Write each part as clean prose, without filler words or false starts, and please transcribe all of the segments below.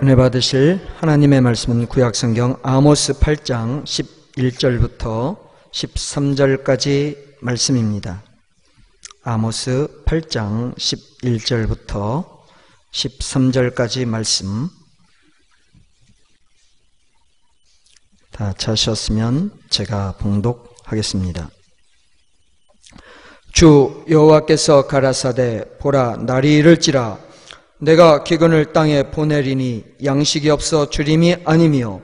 은혜 받으실 하나님의 말씀은 구약성경 아모스 8장 11절부터 13절까지 말씀입니다. 아모스 8장 11절부터 13절까지 말씀. 다 찾으셨으면 제가 봉독하겠습니다. 주 여호와께서 가라사대 보라 날이 이를지라 내가 기근을 땅에 보내리니 양식이 없어 주림이 아니며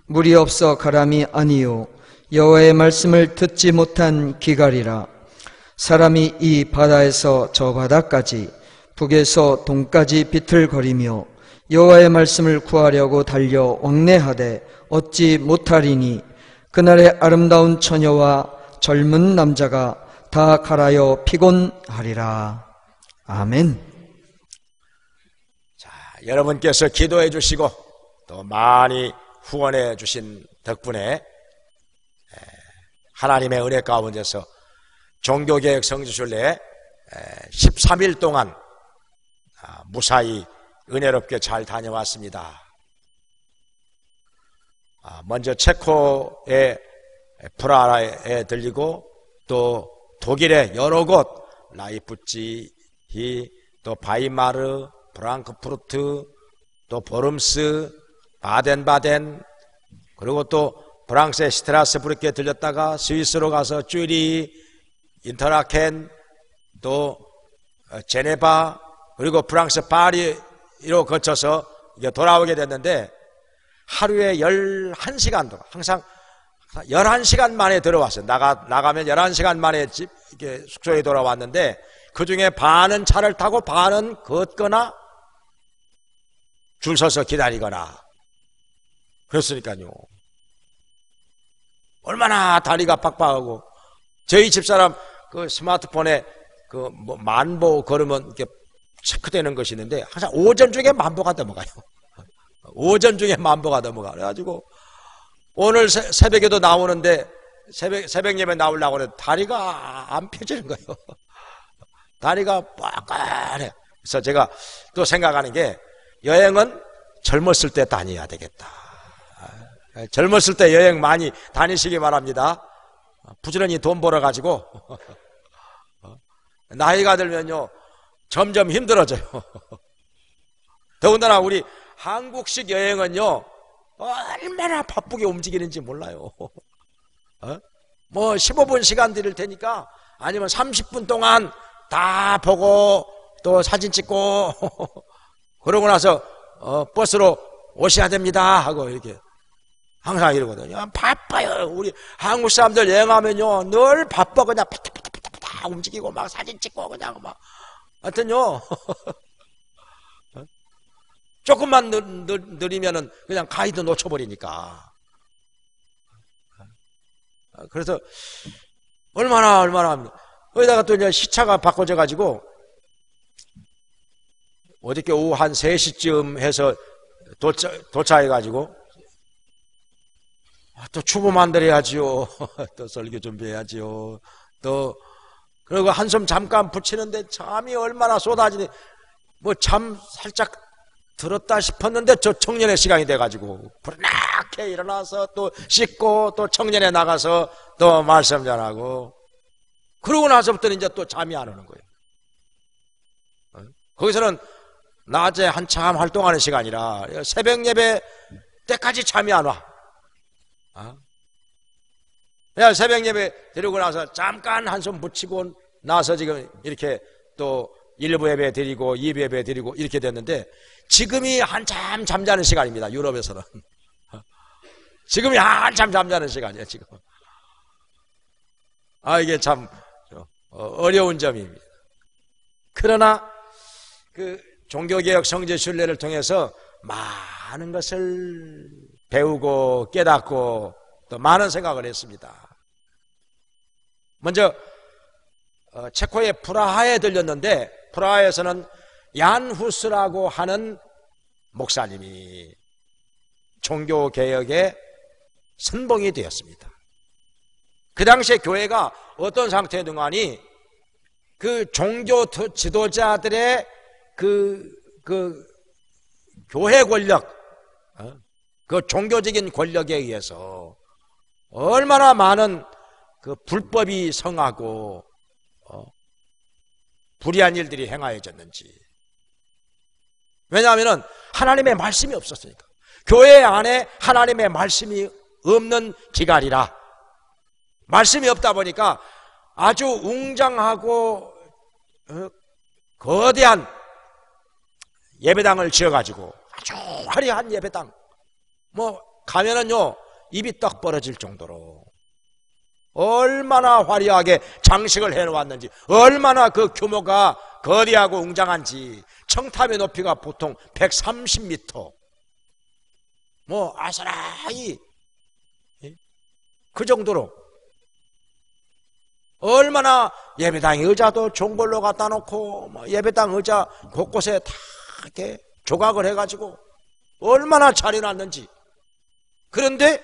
물이 없어 가람이 아니요 여호와의 말씀을 듣지 못한 기갈이라. 사람이 이 바다에서 저 바다까지 북에서 동까지 비틀거리며 여호와의 말씀을 구하려고 달려 왕래하되 얻지 못하리니 그날의 아름다운 처녀와 젊은 남자가 다 갈아여 피곤하리라. 아멘. 여러분께서 기도해 주시고 또 많이 후원해 주신 덕분에 하나님의 은혜 가운데서 종교개혁 성지순례 13일 동안 무사히 은혜롭게 잘 다녀왔습니다. 먼저 체코의 프라하에 들리고 또 독일의 여러 곳 라이프치히 또 바이마르 프랑크푸르트 또 보름스 바덴바덴 그리고 또 프랑스의 스트라스부르크에 들렸다가 스위스로 가서 쭈리 인터라켄 또 제네바 그리고 프랑스 파리로 거쳐서 이제 돌아오게 됐는데 하루에 11시간 동안 항상 11시간 만에 들어왔어요. 나가면 11시간 만에 이렇게 숙소에 돌아왔는데 그 중에 반은 차를 타고 반은 걷거나 줄 서서 기다리거나 그랬으니까요. 얼마나 다리가 빡빡하고 저희 집사람 그 스마트폰에 그 뭐 만보 걸으면 이렇게 체크되는 것이 있는데 항상 오전 중에 만보가 넘어가요. 오전 중에 만보가 넘어가. 그래가지고 오늘 새벽에도 나오는데 새벽 예배 나오려고 그래 다리가 안 펴지는 거예요. 다리가 빡빡해. 그래서 제가 또 생각하는 게 여행은 젊었을 때 다녀야 되겠다. 젊었을 때 여행 많이 다니시기 바랍니다. 부지런히 돈 벌어가지고 나이가 들면요 점점 힘들어져요. 더군다나 우리 한국식 여행은요 얼마나 바쁘게 움직이는지 몰라요. 뭐 15분 시간 드릴 테니까 아니면 30분 동안 다 보고 또 사진 찍고 그러고 나서 버스로 오셔야 됩니다 하고 이렇게 항상 이러거든요. 바빠요. 우리 한국 사람들 여행하면요 늘 바빠. 그냥 팍팍팍팍 움직이고 막 사진 찍고 그냥 막 하여튼요 조금만 느리면은 그냥 가이드 놓쳐버리니까. 그래서 얼마나 거기다가 또 이제 시차가 바꿔져 가지고 어저께 오후 한 3시쯤 해서 도착해 가지고 또 추부 만들어야지요. 또 설교 준비해야지요. 또 그리고 한숨 잠깐 붙이는데 잠이 얼마나 쏟아지니 뭐 잠 살짝 들었다 싶었는데 저 청년의 시간이 돼가지고 부르나게 일어나서 또 씻고 또 청년에 나가서 또 말씀 전하고 그러고 나서부터는 이제 또 잠이 안 오는 거예요. 거기서는 낮에 한참 활동하는 시간이라 새벽 예배 때까지 잠이 안 와. 그냥 새벽 예배 드리고 나서 잠깐 한숨 붙이고 나서 지금 이렇게 또 1부 예배 드리고 2부 예배 드리고 이렇게 됐는데 지금이 한참 잠자는 시간입니다. 유럽에서는. 지금이 한참 잠자는 시간이에요. 지금. 이게 참 어려운 점입니다. 그러나 그 종교개혁 성지순례를 통해서 많은 것을 배우고 깨닫고 또 많은 생각을 했습니다. 먼저 체코의 프라하에 들렸는데 프라하에서는 얀 후스라고 하는 목사님이 종교개혁의 선봉이 되었습니다. 그 당시에 교회가 어떤 상태였는가 하니 그 종교 지도자들의 그 교회 권력, 그 종교적인 권력에 의해서 얼마나 많은 그 불법이 성하고 불의한 일들이 행하여졌는지. 왜냐하면 하나님의 말씀이 없었으니까. 교회 안에 하나님의 말씀이 없는 기갈이라, 말씀이 없다 보니까 아주 웅장하고 거대한 예배당을 지어가지고 아주 화려한 예배당, 뭐 가면은요 입이 떡 벌어질 정도로 얼마나 화려하게 장식을 해놓았는지, 얼마나 그 규모가 거대하고 웅장한지. 청탑의 높이가 보통 130m, 뭐 아스라이 그 정도로 얼마나 예배당 의자도 종벌로 갖다 놓고 뭐 예배당 의자 곳곳에 다 이렇게 조각을 해가지고 얼마나 차려놨는지. 그런데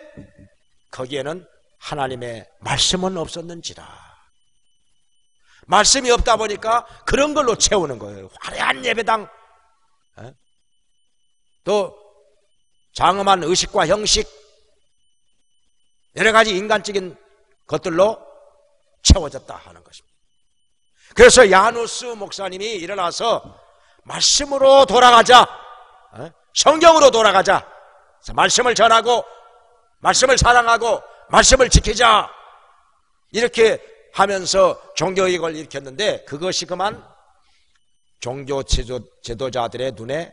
거기에는 하나님의 말씀은 없었는지라. 말씀이 없다 보니까 그런 걸로 채우는 거예요. 화려한 예배당, 또 장엄한 의식과 형식, 여러 가지 인간적인 것들로 채워졌다 하는 것입니다. 그래서 야누스 목사님이 일어나서 말씀으로 돌아가자, 성경으로 돌아가자, 말씀을 전하고 말씀을 사랑하고 말씀을 지키자, 이렇게 하면서 종교개혁을 일으켰는데, 그것이 그만 종교 지도자들의 눈에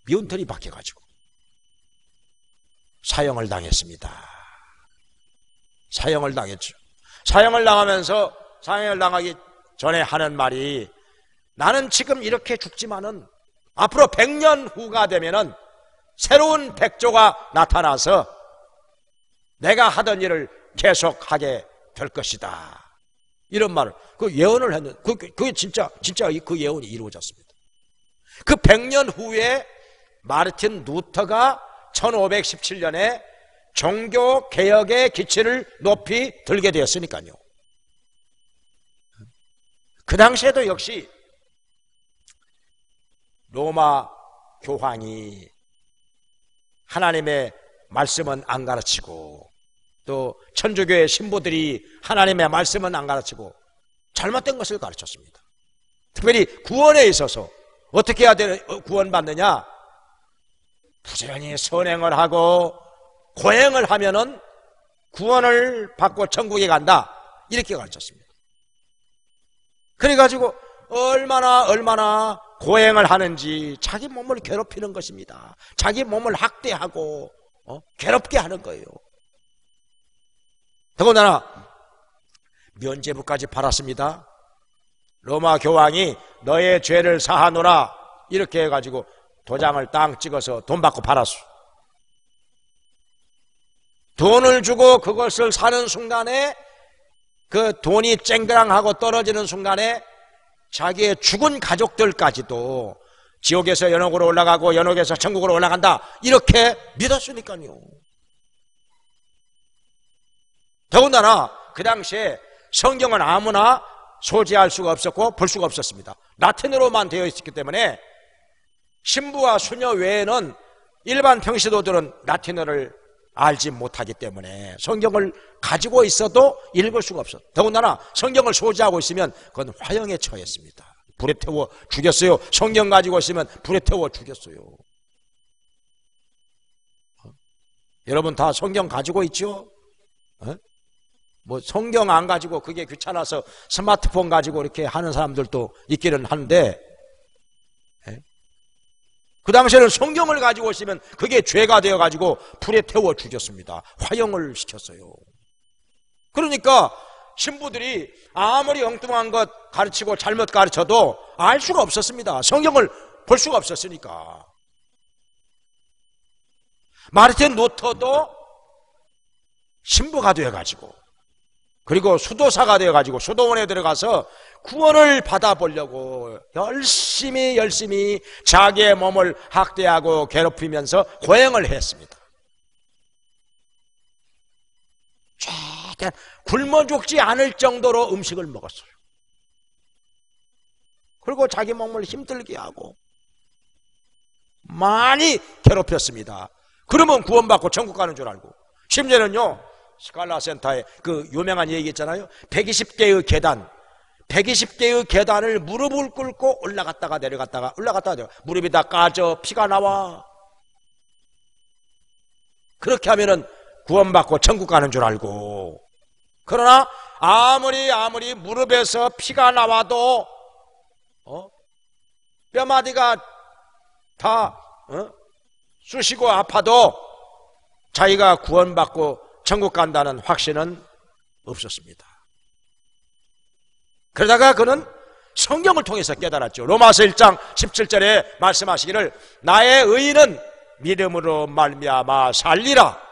미운털이 박혀가지고 사형을 당했습니다. 사형을 당했죠. 사형을 당하면서, 사형을 당하기 전에 하는 말이, 나는 지금 이렇게 죽지만은 앞으로 100년 후가 되면은 새로운 백조가 나타나서 내가 하던 일을 계속하게 될 것이다, 이런 말을, 그 예언을 했는데, 그게 진짜 그 예언이 이루어졌습니다. 그 100년 후에 마르틴 루터가 1517년에 종교 개혁의 기치를 높이 들게 되었으니까요. 그 당시에도 역시 로마 교황이 하나님의 말씀은 안 가르치고, 또 천주교의 신부들이 하나님의 말씀은 안 가르치고 잘못된 것을 가르쳤습니다. 특별히 구원에 있어서 어떻게 해야 구원받느냐, 부지런히 선행을 하고 고행을 하면은 구원을 받고 천국에 간다, 이렇게 가르쳤습니다. 그래가지고 얼마나 고행을 하는지 자기 몸을 괴롭히는 것입니다. 자기 몸을 학대하고 괴롭게 하는 거예요. 더군다나 면죄부까지 팔았습니다. 로마 교황이 너의 죄를 사하노라, 이렇게 해가지고 도장을 딱 찍어서 돈 받고 팔았어. 돈을 주고 그것을 사는 순간에, 그 돈이 쨍그랑하고 떨어지는 순간에 자기의 죽은 가족들까지도 지옥에서 연옥으로 올라가고 연옥에서 천국으로 올라간다, 이렇게 믿었으니까요. 더군다나 그 당시에 성경은 아무나 소지할 수가 없었고 볼 수가 없었습니다. 라틴어로만 되어 있었기 때문에 신부와 수녀 외에는 일반 평시도들은 라틴어를 알지 못하기 때문에 성경을 가지고 있어도 읽을 수가 없었어요. 더군다나 성경을 소지하고 있으면 그건 화형에 처했습니다. 불에 태워 죽였어요. 성경 가지고 있으면 불에 태워 죽였어요. 여러분 다 성경 가지고 있죠? 뭐 성경 안 가지고 그게 귀찮아서 스마트폰 가지고 이렇게 하는 사람들도 있기는 한데, 그 당시에는 성경을 가지고 있으면 그게 죄가 되어가지고 불에 태워 죽였습니다. 화형을 시켰어요. 그러니까 신부들이 아무리 엉뚱한 것 가르치고 잘못 가르쳐도 알 수가 없었습니다. 성경을 볼 수가 없었으니까. 마르틴 루터도 신부가 되어가지고, 그리고 수도사가 되어가지고 수도원에 들어가서 구원을 받아보려고 열심히 자기의 몸을 학대하고 괴롭히면서 고행을 했습니다. 최대한 굶어 죽지 않을 정도로 음식을 먹었어요. 그리고 자기 몸을 힘들게 하고 많이 괴롭혔습니다. 그러면 구원받고 천국 가는 줄 알고. 심지어는요, 스칼라 센터에 그 유명한 얘기 있잖아요. 120개의 계단, 120개의 계단을 무릎을 꿇고 올라갔다가 내려갔다가 올라갔다가 내려갔다가 무릎이 다 까져 피가 나와. 그렇게 하면은 구원받고 천국 가는 줄 알고. 그러나 아무리 무릎에서 피가 나와도 뼈마디가 다 쑤시고 아파도 자기가 구원받고 천국 간다는 확신은 없었습니다. 그러다가 그는 성경을 통해서 깨달았죠. 로마서 1장 17절에 말씀하시기를 나의 의인은 믿음으로 말미암아 살리라.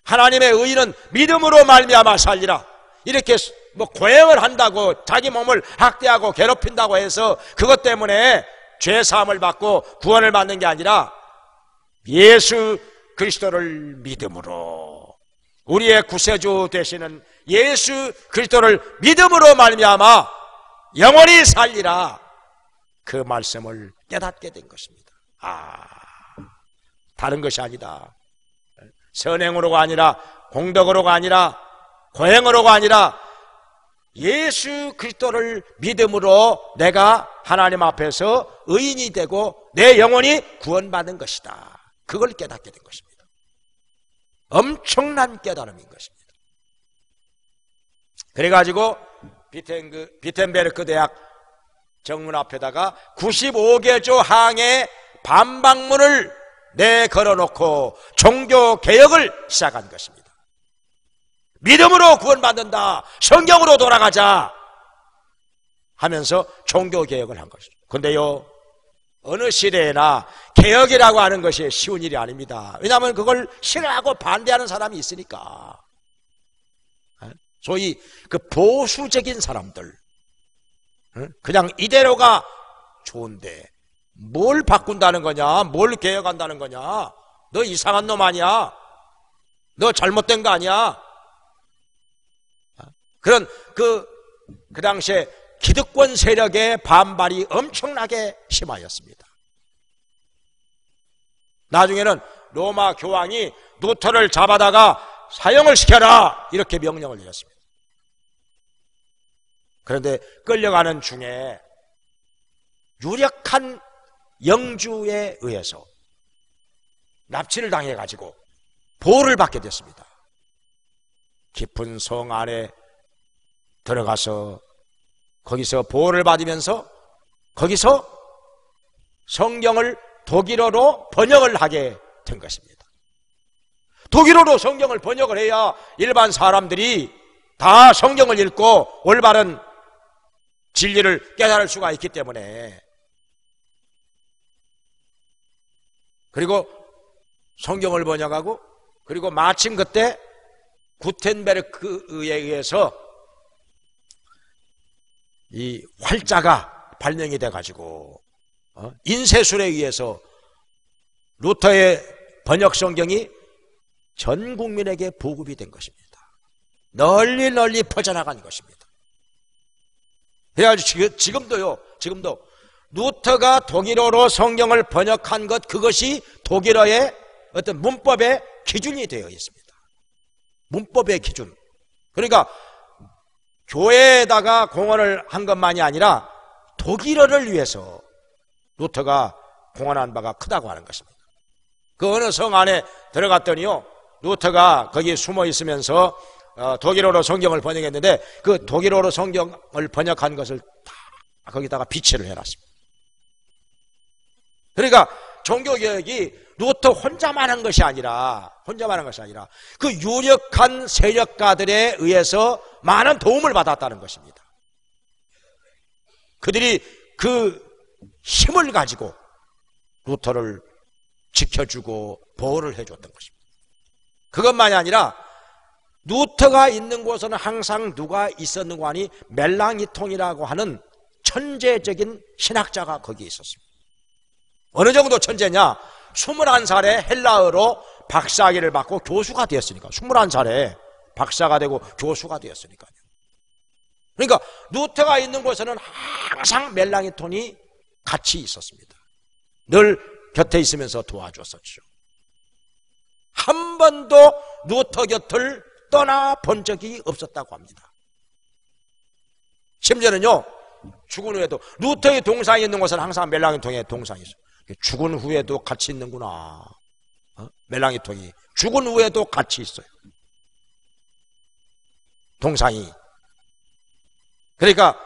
하나님의 의인은 믿음으로 말미암아 살리라. 이렇게 뭐 고행을 한다고 자기 몸을 학대하고 괴롭힌다고 해서 그것 때문에 죄사함을 받고 구원을 받는 게 아니라 예수 그리스도를 믿음으로, 우리의 구세주 되시는 예수 그리스도를 믿음으로 말미암아 영원히 살리라. 그 말씀을 깨닫게 된 것입니다. 다른 것이 아니다. 선행으로가 아니라, 공덕으로가 아니라, 고행으로가 아니라 예수 그리스도를 믿음으로 내가 하나님 앞에서 의인이 되고 내 영혼이 구원받는 것이다. 그걸 깨닫게 된 것입니다. 엄청난 깨달음인 것입니다. 그래가지고 비텐베르크 대학 정문 앞에다가 95개조 항의 반박문을 내걸어놓고 종교개혁을 시작한 것입니다. 믿음으로 구원받는다, 성경으로 돌아가자 하면서 종교개혁을 한 것이죠. 근데요, 어느 시대에나 개혁이라고 하는 것이 쉬운 일이 아닙니다. 왜냐하면 그걸 싫어하고 반대하는 사람이 있으니까. 소위 그 보수적인 사람들, 그냥 이대로가 좋은데 뭘 바꾼다는 거냐, 뭘 개혁한다는 거냐, 너 이상한 놈 아니야, 너 잘못된 거 아니야. 그런 그 당시에 기득권 세력의 반발이 엄청나게 심하였습니다. 나중에는 로마 교황이 루터를 잡아다가 사형을 시켜라 이렇게 명령을 내렸습니다. 그런데 끌려가는 중에 유력한 영주에 의해서 납치를 당해가지고 보호를 받게 됐습니다. 깊은 성 안에 들어가서 거기서 보호를 받으면서 거기서 성경을 독일어로 번역을 하게 된 것입니다. 독일어로 성경을 번역을 해야 일반 사람들이 다 성경을 읽고 올바른 진리를 깨달을 수가 있기 때문에. 그리고 성경을 번역하고, 그리고 마침 그때 구텐베르크에 의해서 이 활자가 발명이 돼가지고 인쇄술에 의해서 루터의 번역 성경이 전 국민에게 보급이 된 것입니다. 널리 퍼져나간 것입니다. 그래가지고 지금도 루터가 독일어로 성경을 번역한 것, 그것이 독일어의 어떤 문법의 기준이 되어 있습니다. 문법의 기준. 그러니까 교회에다가 공헌을 한 것만이 아니라 독일어를 위해서 루터가 공헌한 바가 크다고 하는 것입니다. 그 어느 성 안에 들어갔더니요, 루터가 거기에 숨어 있으면서 독일어로 성경을 번역했는데 그 독일어로 성경을 번역한 것을 다 거기다가 비치를 해놨습니다. 그러니까 종교개혁이 루터 혼자만 한 것이 아니라 그 유력한 세력가들에 의해서 많은 도움을 받았다는 것입니다. 그들이 그 힘을 가지고 루터를 지켜주고 보호를 해줬던 것입니다. 그것만이 아니라 루터가 있는 곳에는 항상 누가 있었는가 하니 멜랑이통이라고 하는 천재적인 신학자가 거기에 있었습니다. 어느 정도 천재냐? 21살에 헬라어로 박사학위를 받고 교수가 되었으니까, 21살에 박사가 되고 교수가 되었으니까요. 그러니까 루터가 있는 곳에는 항상 멜랑이톤이 같이 있었습니다. 늘 곁에 있으면서 도와줬었죠. 한 번도 루터 곁을 떠나본 적이 없었다고 합니다. 심지어는요, 죽은 후에도 루터의 동상이 있는 곳은 항상 멜랑이통에 동상이 있어요. 죽은 후에도 같이 있는구나. 멜랑이통이 죽은 후에도 같이 있어요. 동상이. 그러니까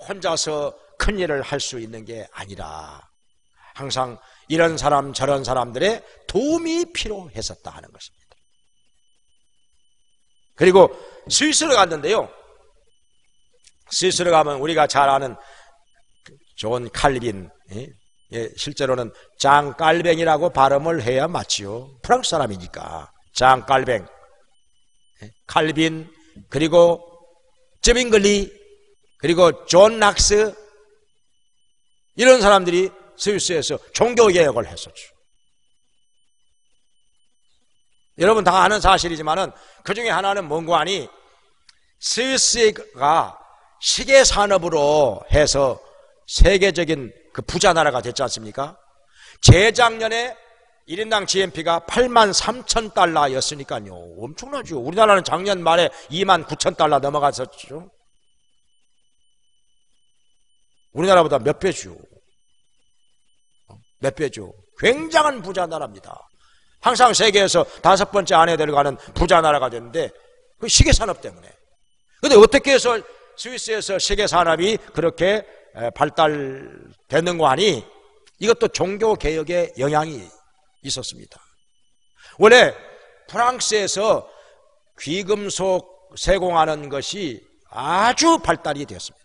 혼자서 큰 일을 할 수 있는 게 아니라 항상 이런 사람 저런 사람들의 도움이 필요했었다 하는 것입니다. 그리고 스위스로 갔는데요, 스위스로 가면 우리가 잘 아는 존 칼빈, 실제로는 장 깔뱅이라고 발음을 해야 맞지요. 프랑스 사람이니까 장 깔뱅, 칼빈, 그리고 즈빙글리, 그리고 존 낙스, 이런 사람들이 스위스에서 종교개혁을 했었죠. 여러분 다 아는 사실이지만은 그 중에 하나는 뭔고 하니, 스위스가 시계 산업으로 해서 세계적인 그 부자 나라가 됐지 않습니까? 재작년에 1인당 GNP가 83,000달러였으니까요. 엄청나죠. 우리나라는 작년 말에 29,000달러 넘어갔었죠. 우리나라보다 몇 배죠. 몇 배죠. 굉장한 부자 나라입니다. 항상 세계에서 5번째 안에 들어가는 부자 나라가 됐는데, 그 시계 산업 때문에. 근데 어떻게 해서 스위스에서 시계 산업이 그렇게 발달되는 거 하니, 이것도 종교 개혁의 영향이 있었습니다. 원래 프랑스에서 귀금속 세공하는 것이 아주 발달이 되었습니다.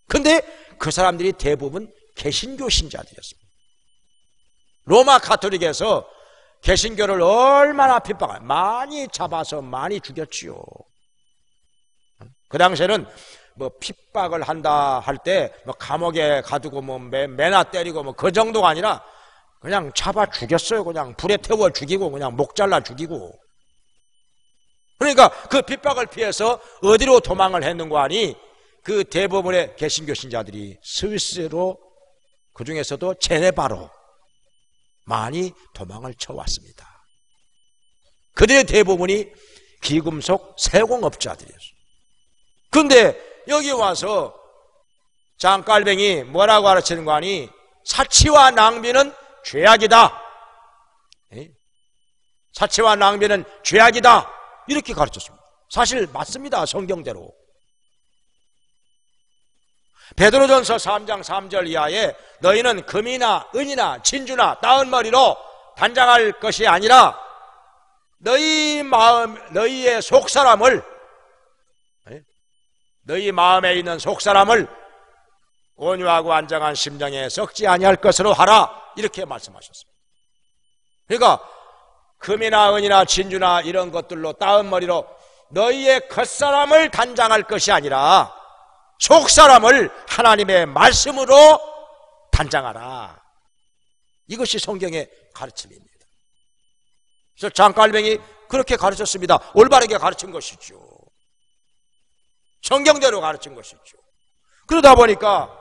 근데 그 사람들이 대부분 개신교 신자들이었습니다. 로마 카톨릭에서 개신교를 얼마나 핍박을 많이 잡아서 많이 죽였지요. 그 당시에는 뭐 핍박을 한다 할 때 뭐 감옥에 가두고 뭐 매나 때리고 뭐 그 정도가 아니라 그냥 잡아 죽였어요. 그냥 불에 태워 죽이고 그냥 목 잘라 죽이고. 그러니까 그 핍박을 피해서 어디로 도망을 했는고 하니, 그 대부분의 개신교 신자들이 스위스로, 그 중에서도 제네바로 많이 도망을 쳐왔습니다. 그들의 대부분이 귀금속 세공업자들이었어요. 그런데 여기 와서 장깔뱅이 뭐라고 가르치는 거 아니, 사치와 낭비는 죄악이다. 사치와 낭비는 죄악이다. 이렇게 가르쳤습니다. 사실 맞습니다. 성경대로. 베드로전서 3장 3절 이하에 너희는 금이나 은이나 진주나 따은 머리로 단장할 것이 아니라 너희의 속사람을, 너희 마음에 있는 속사람을 온유하고 안정한 심령에 썩지 아니할 것으로 하라. 이렇게 말씀하셨습니다. 그러니까 금이나 은이나 진주나 이런 것들로 따은 머리로 너희의 겉사람을 단장할 것이 아니라 속사람을 하나님의 말씀으로 단장하라. 이것이 성경의 가르침입니다. 그래서 장깔뱅이 그렇게 가르쳤습니다. 올바르게 가르친 것이죠. 성경대로 가르친 것이죠. 그러다 보니까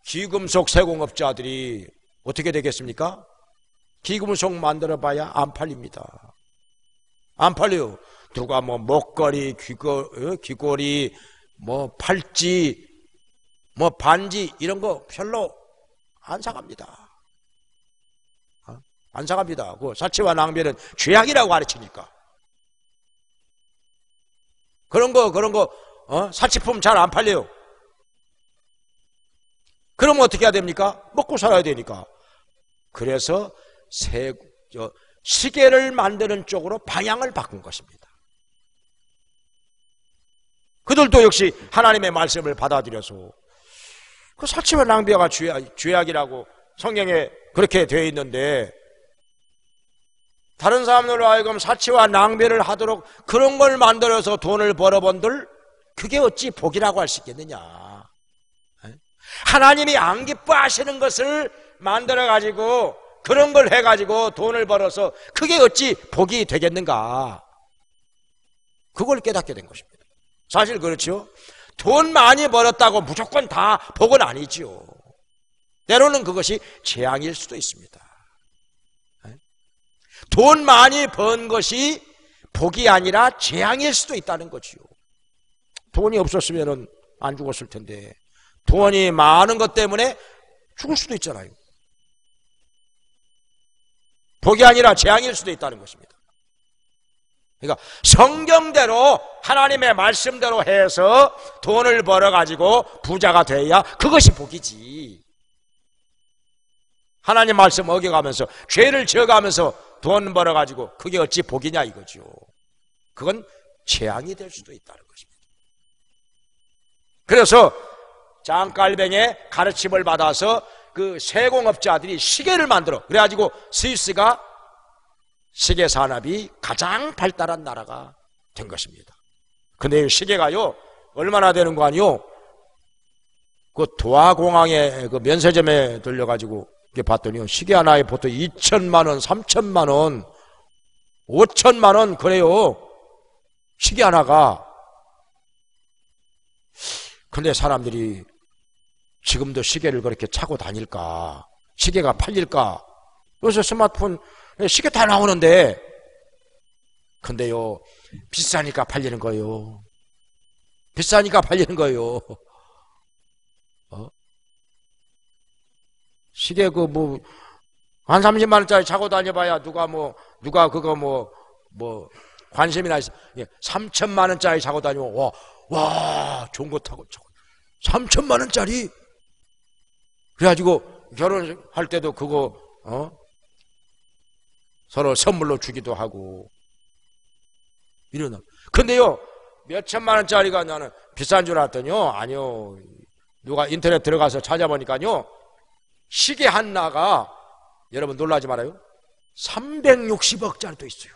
귀금속 세공업자들이 어떻게 되겠습니까? 귀금속 만들어봐야 안 팔립니다. 안 팔려요. 누가 뭐 목걸이, 귀걸이, 뭐 팔찌, 뭐 반지 이런 거 별로 안 사갑니다. 안 사갑니다. 그 사치와 낭비는 죄악이라고 가르치니까. 그런 거 사치품 잘 안 팔려요. 그러면 어떻게 해야 됩니까? 먹고 살아야 되니까. 그래서 시계를 만드는 쪽으로 방향을 바꾼 것입니다. 그들도 역시 하나님의 말씀을 받아들여서 그 사치와 낭비가 죄악이라고 성경에 그렇게 되어 있는데, 다른 사람들로 하여금 사치와 낭비를 하도록 그런 걸 만들어서 돈을 벌어본들, 그게 어찌 복이라고 할 수 있겠느냐. 하나님이 안 기뻐하시는 것을 만들어가지고 그런 걸 해가지고 돈을 벌어서 그게 어찌 복이 되겠는가. 그걸 깨닫게 된 것입니다. 사실 그렇죠. 돈 많이 벌었다고 무조건 다 복은 아니죠. 때로는 그것이 재앙일 수도 있습니다. 돈 많이 번 것이 복이 아니라 재앙일 수도 있다는 거지요. 돈이 없었으면 안 죽었을 텐데 돈이 많은 것 때문에 죽을 수도 있잖아요. 복이 아니라 재앙일 수도 있다는 것입니다. 그러니까 성경대로 하나님의 말씀대로 해서 돈을 벌어가지고 부자가 돼야 그것이 복이지. 하나님 말씀 어겨가면서 죄를 지어가면서 돈 벌어가지고 그게 어찌 복이냐 이거죠. 그건 재앙이 될 수도 있다는 것입니다. 그래서 장깔뱅의 가르침을 받아서 그 세공업자들이 시계를 만들어 그래가지고 스위스가 시계 산업이 가장 발달한 나라가 된 것입니다. 근데 이 시계가요 얼마나 되는 거 아니요? 그 도하공항에 그 면세점에 들려가지고 이렇게 봤더니요 시계 하나에 보통 2천만 원, 3천만 원, 5천만 원 그래요. 시계 하나가. 근데 사람들이 지금도 시계를 그렇게 차고 다닐까? 시계가 팔릴까? 요새 스마트폰 시계 다 나오는데 근데요 비싸니까 팔리는 거예요. 비싸니까 팔리는 거예요. 시계 그 뭐 한 30만 원짜리 차고 다녀봐야 누가 그거 관심이나 있어. 3천만 원짜리 차고 다니면 와 좋은 거 타고 3천만 원짜리. 그래가지고 결혼할 때도 그거 서로 선물로 주기도 하고 이러나. 근데요 몇 천만 원짜리가 나는 비싼 줄 알았더니요 아니요. 누가 인터넷 들어가서 찾아보니까요 시계 하나가 여러분 놀라지 말아요. 360억짜리도 있어요.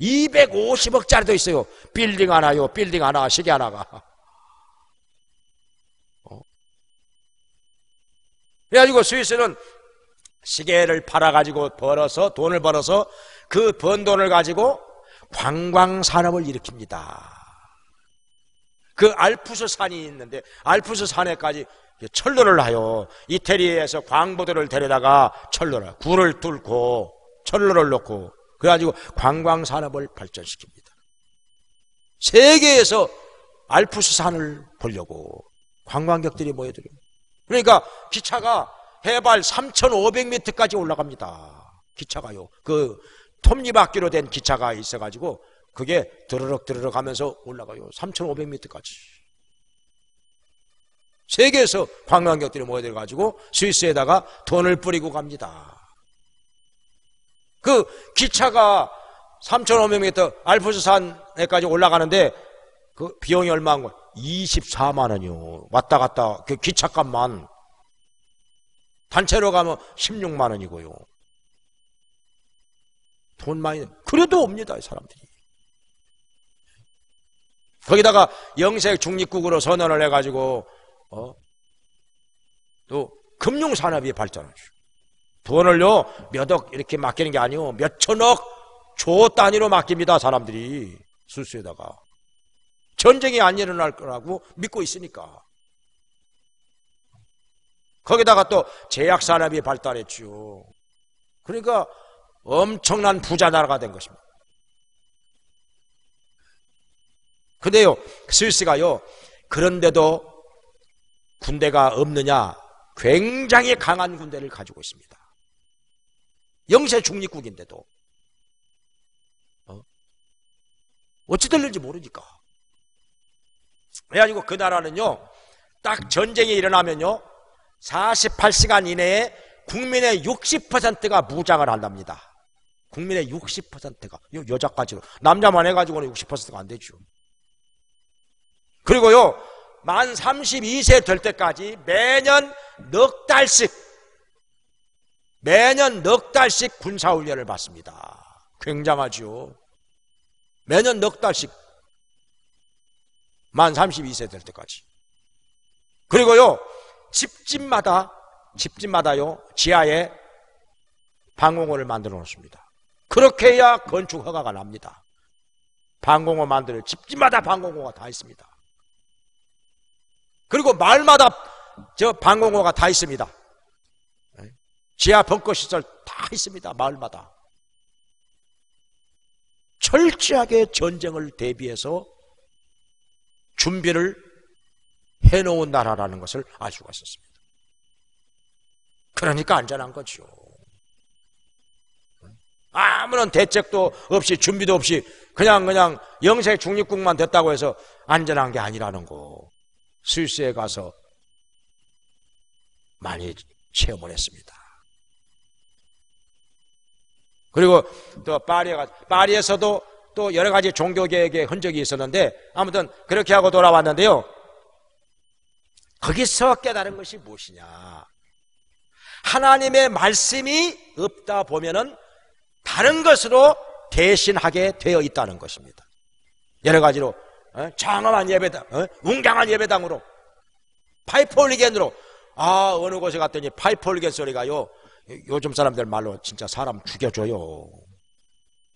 250억짜리도 있어요. 빌딩 하나요. 빌딩 하나 시계 하나가. 그래가지고 스위스는 시계를 팔아가지고 돈을 벌어서 그 번 돈을 가지고 관광산업을 일으킵니다. 그 알프스 산이 있는데 알프스 산에까지 철로를 하요. 이태리에서 광부들을 데려다가 철로를 굴을 뚫고 철로를 놓고 그래가지고 관광산업을 발전시킵니다. 세계에서 알프스 산을 보려고 관광객들이 모여들어요. 그러니까 기차가 해발 3,500m까지 올라갑니다. 기차가요. 그 톱니바퀴로 된 기차가 있어가지고 그게 드르륵 하면서 올라가요. 3,500m까지. 세계에서 관광객들이 모여들어가지고 스위스에다가 돈을 뿌리고 갑니다. 그 기차가 3,500m 알프스 산에까지 올라가는데 그 비용이 얼마인 거예요? 24만 원이요. 왔다 갔다 그 기차값만. 단체로 가면 16만 원이고요. 돈 많이 그래도 옵니다 사람들이. 거기다가 영세 중립국으로 선언을 해가지고 또 금융산업이 발전하죠. 돈을요 몇 억 이렇게 맡기는 게 아니고 몇 천억 조 단위로 맡깁니다 사람들이. 스위스에다가 전쟁이 안 일어날 거라고 믿고 있으니까. 거기다가 또 제약산업이 발달했죠. 그러니까 엄청난 부자 나라가 된 것입니다. 근데요 스위스가요 그런데도 군대가 없느냐? 굉장히 강한 군대를 가지고 있습니다. 영세 중립국인데도 어찌 될는지 모르니까. 그래가지고 그 나라는요 딱 전쟁이 일어나면요 48시간 이내에 국민의 60%가 무장을 한답니다. 국민의 60%가 여자까지로. 남자만 해가지고는 60%가 안 되죠. 그리고요 만 32세 될 때까지 매년 넉 달씩 군사훈련을 받습니다. 굉장하죠. 매년 넉 달씩 만 32세 될 때까지. 그리고요 집집마다요 지하에 방공호를 만들어 놓습니다. 그렇게 해야 건축 허가가 납니다. 방공호 만들어 집집마다 방공호가 다 있습니다. 그리고 마을마다 저 방공호가 다 있습니다. 지하 벙커시설 다 있습니다. 마을마다. 철저하게 전쟁을 대비해서 준비를 해놓은 나라라는 것을 알 수가 있었습니다. 그러니까 안전한 거죠. 아무런 대책도 없이 준비도 없이 그냥 영세 중립국만 됐다고 해서 안전한 게 아니라는 거 스위스에 가서 많이 체험을 했습니다. 그리고 또 파리에서도 또 여러 가지 종교개혁의 흔적이 있었는데 아무튼 그렇게 하고 돌아왔는데요. 거기서 깨달은 것이 무엇이냐? 하나님의 말씀이 없다 보면은 다른 것으로 대신하게 되어 있다는 것입니다. 여러 가지로 장엄한 예배당, 웅장한 예배당으로 파이프 올리겐으로 어느 곳에 갔더니 파이프 올리겐 소리가요 요즘 사람들 말로 진짜 사람 죽여줘요.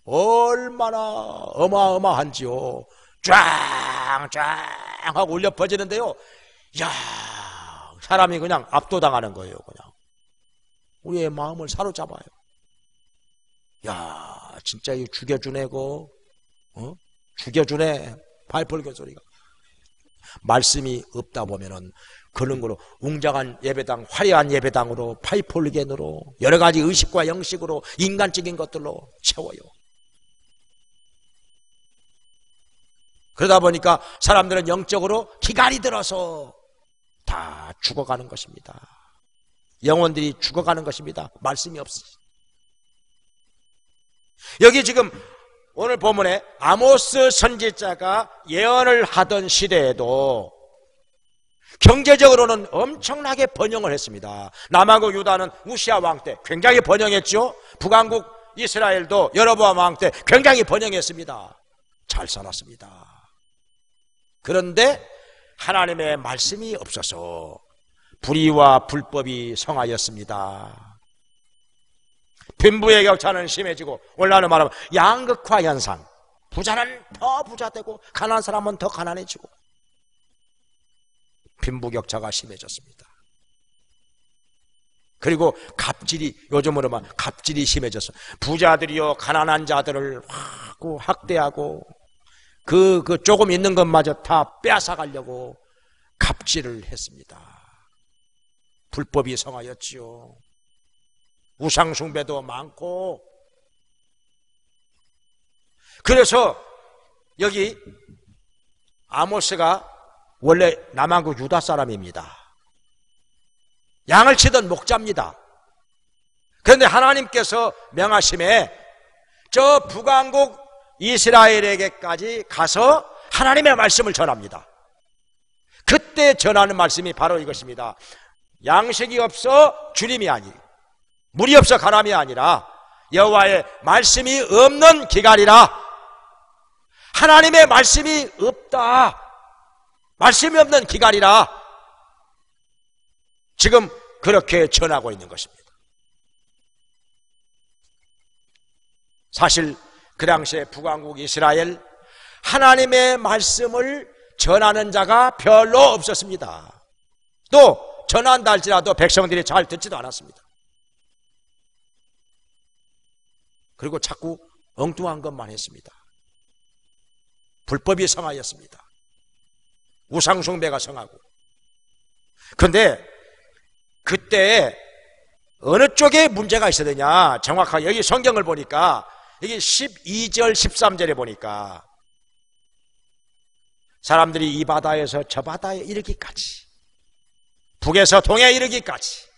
얼마나 어마어마한지요. 쫙쫙 하고 울려 퍼지는데요. 야, 사람이 그냥 압도당하는 거예요. 그냥 우리의 마음을 사로잡아요. 야, 진짜 이 죽여주네, 죽여주네. 파이프 올리겐 소리가. 말씀이 없다 보면은 그런 거로 웅장한 예배당, 화려한 예배당으로 파이프 올리겐으로 여러 가지 의식과 영식으로 인간적인 것들로 채워요. 그러다 보니까 사람들은 영적으로 기갈이 들어서 다 죽어가는 것입니다. 영혼들이 죽어가는 것입니다. 말씀이 없으니. 여기 지금 오늘 본문에 아모스 선지자가 예언을 하던 시대에도 경제적으로는 엄청나게 번영을 했습니다. 남한국 유다는 우시아 왕 때 굉장히 번영했죠. 북한국 이스라엘도 여로보암 왕 때 굉장히 번영했습니다. 잘 살았습니다. 그런데 하나님의 말씀이 없어서 불의와 불법이 성하였습니다. 빈부의 격차는 심해지고 오늘날로 말하면 양극화 현상. 부자는 더 부자되고 가난한 사람은 더 가난해지고 빈부격차가 심해졌습니다. 그리고 갑질이 요즘으로 말하면 갑질이 심해졌어. 부자들이요 가난한 자들을 학대하고 그 조금 있는 것마저 다 빼앗아가려고 갑질을 했습니다. 불법이 성하였지요. 우상숭배도 많고. 그래서 여기 아모스가 원래 남한국 유다 사람입니다. 양을 치던 목자입니다. 그런데 하나님께서 명하심에 저 북왕국 이스라엘에게까지 가서 하나님의 말씀을 전합니다. 그때 전하는 말씀이 바로 이것입니다. 양식이 없어 주림이 아니, 물이 없어 가람이 아니라 여호와의 말씀이 없는 기갈이라. 하나님의 말씀이 없다. 말씀이 없는 기갈이라. 지금 그렇게 전하고 있는 것입니다. 사실 그 당시에 북왕국 이스라엘 하나님의 말씀을 전하는 자가 별로 없었습니다. 또 전한다 할지라도 백성들이 잘 듣지도 않았습니다. 그리고 자꾸 엉뚱한 것만 했습니다. 불법이 성하였습니다. 우상숭배가 성하고. 그런데 그때 어느 쪽에 문제가 있어야 되냐, 정확하게 여기 성경을 보니까 여기 12절 13절에 보니까 사람들이 이 바다에서 저 바다에 이르기까지, 북에서 동에 이르기까지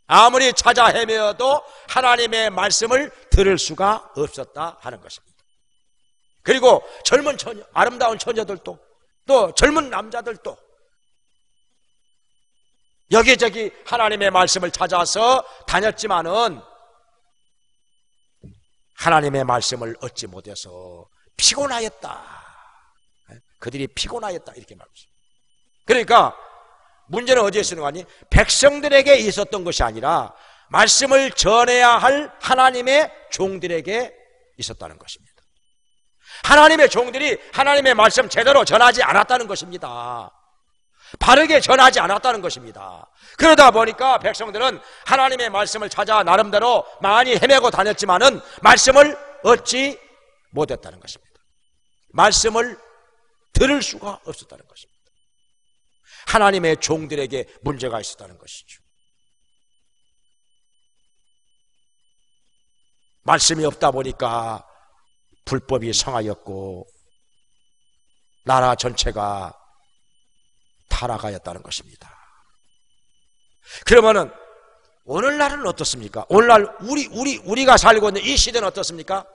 아무리 찾아 헤매어도 하나님의 말씀을 들을 수가 없었다 하는 것입니다. 그리고 젊은 처녀, 아름다운 처녀들도, 또 젊은 남자들도 여기저기 하나님의 말씀을 찾아서 다녔지만은 하나님의 말씀을 얻지 못해서 피곤하였다. 그들이 피곤하였다 이렇게 말하고 있습니다. 그러니까 문제는 어디에 있는 거 아니? 백성들에게 있었던 것이 아니라 말씀을 전해야 할 하나님의 종들에게 있었다는 것입니다. 하나님의 종들이 하나님의 말씀 제대로 전하지 않았다는 것입니다. 바르게 전하지 않았다는 것입니다. 그러다 보니까 백성들은 하나님의 말씀을 찾아 나름대로 많이 헤매고 다녔지만은 말씀을 얻지 못했다는 것입니다. 말씀을 들을 수가 없었다는 것입니다. 하나님의 종들에게 문제가 있었다는 것이죠. 말씀이 없다 보니까 불법이 성하였고 나라 전체가 타락하였다는 것입니다. 그러면은 오늘날은 어떻습니까? 오늘날 우리가 살고 있는 이 시대는 어떻습니까?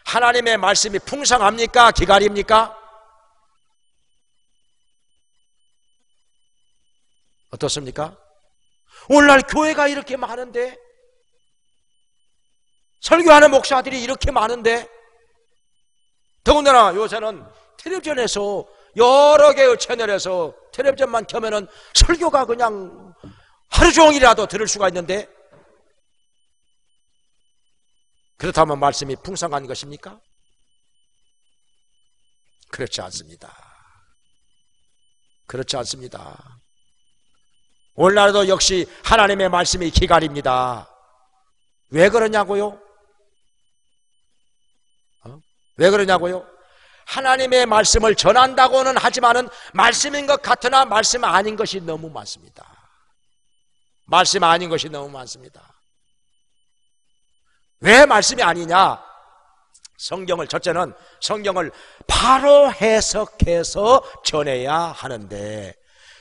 하나님의 말씀이 풍성합니까? 기갈입니까? 어떻습니까? 오늘날 교회가 이렇게 많은데, 설교하는 목사들이 이렇게 많은데, 더군다나 요새는 텔레비전에서 여러 개의 채널에서 텔레비전만 켜면은 설교가 그냥 하루 종일이라도 들을 수가 있는데, 그렇다면 말씀이 풍성한 것입니까? 그렇지 않습니다. 그렇지 않습니다. 오늘날도 역시 하나님의 말씀이 기갈입니다. 왜 그러냐고요? 왜 그러냐고요? 하나님의 말씀을 전한다고는 하지만은 말씀인 것 같으나 말씀 아닌 것이 너무 많습니다. 말씀 아닌 것이 너무 많습니다. 왜 말씀이 아니냐? 첫째는 성경을 바로 해석해서 전해야 하는데,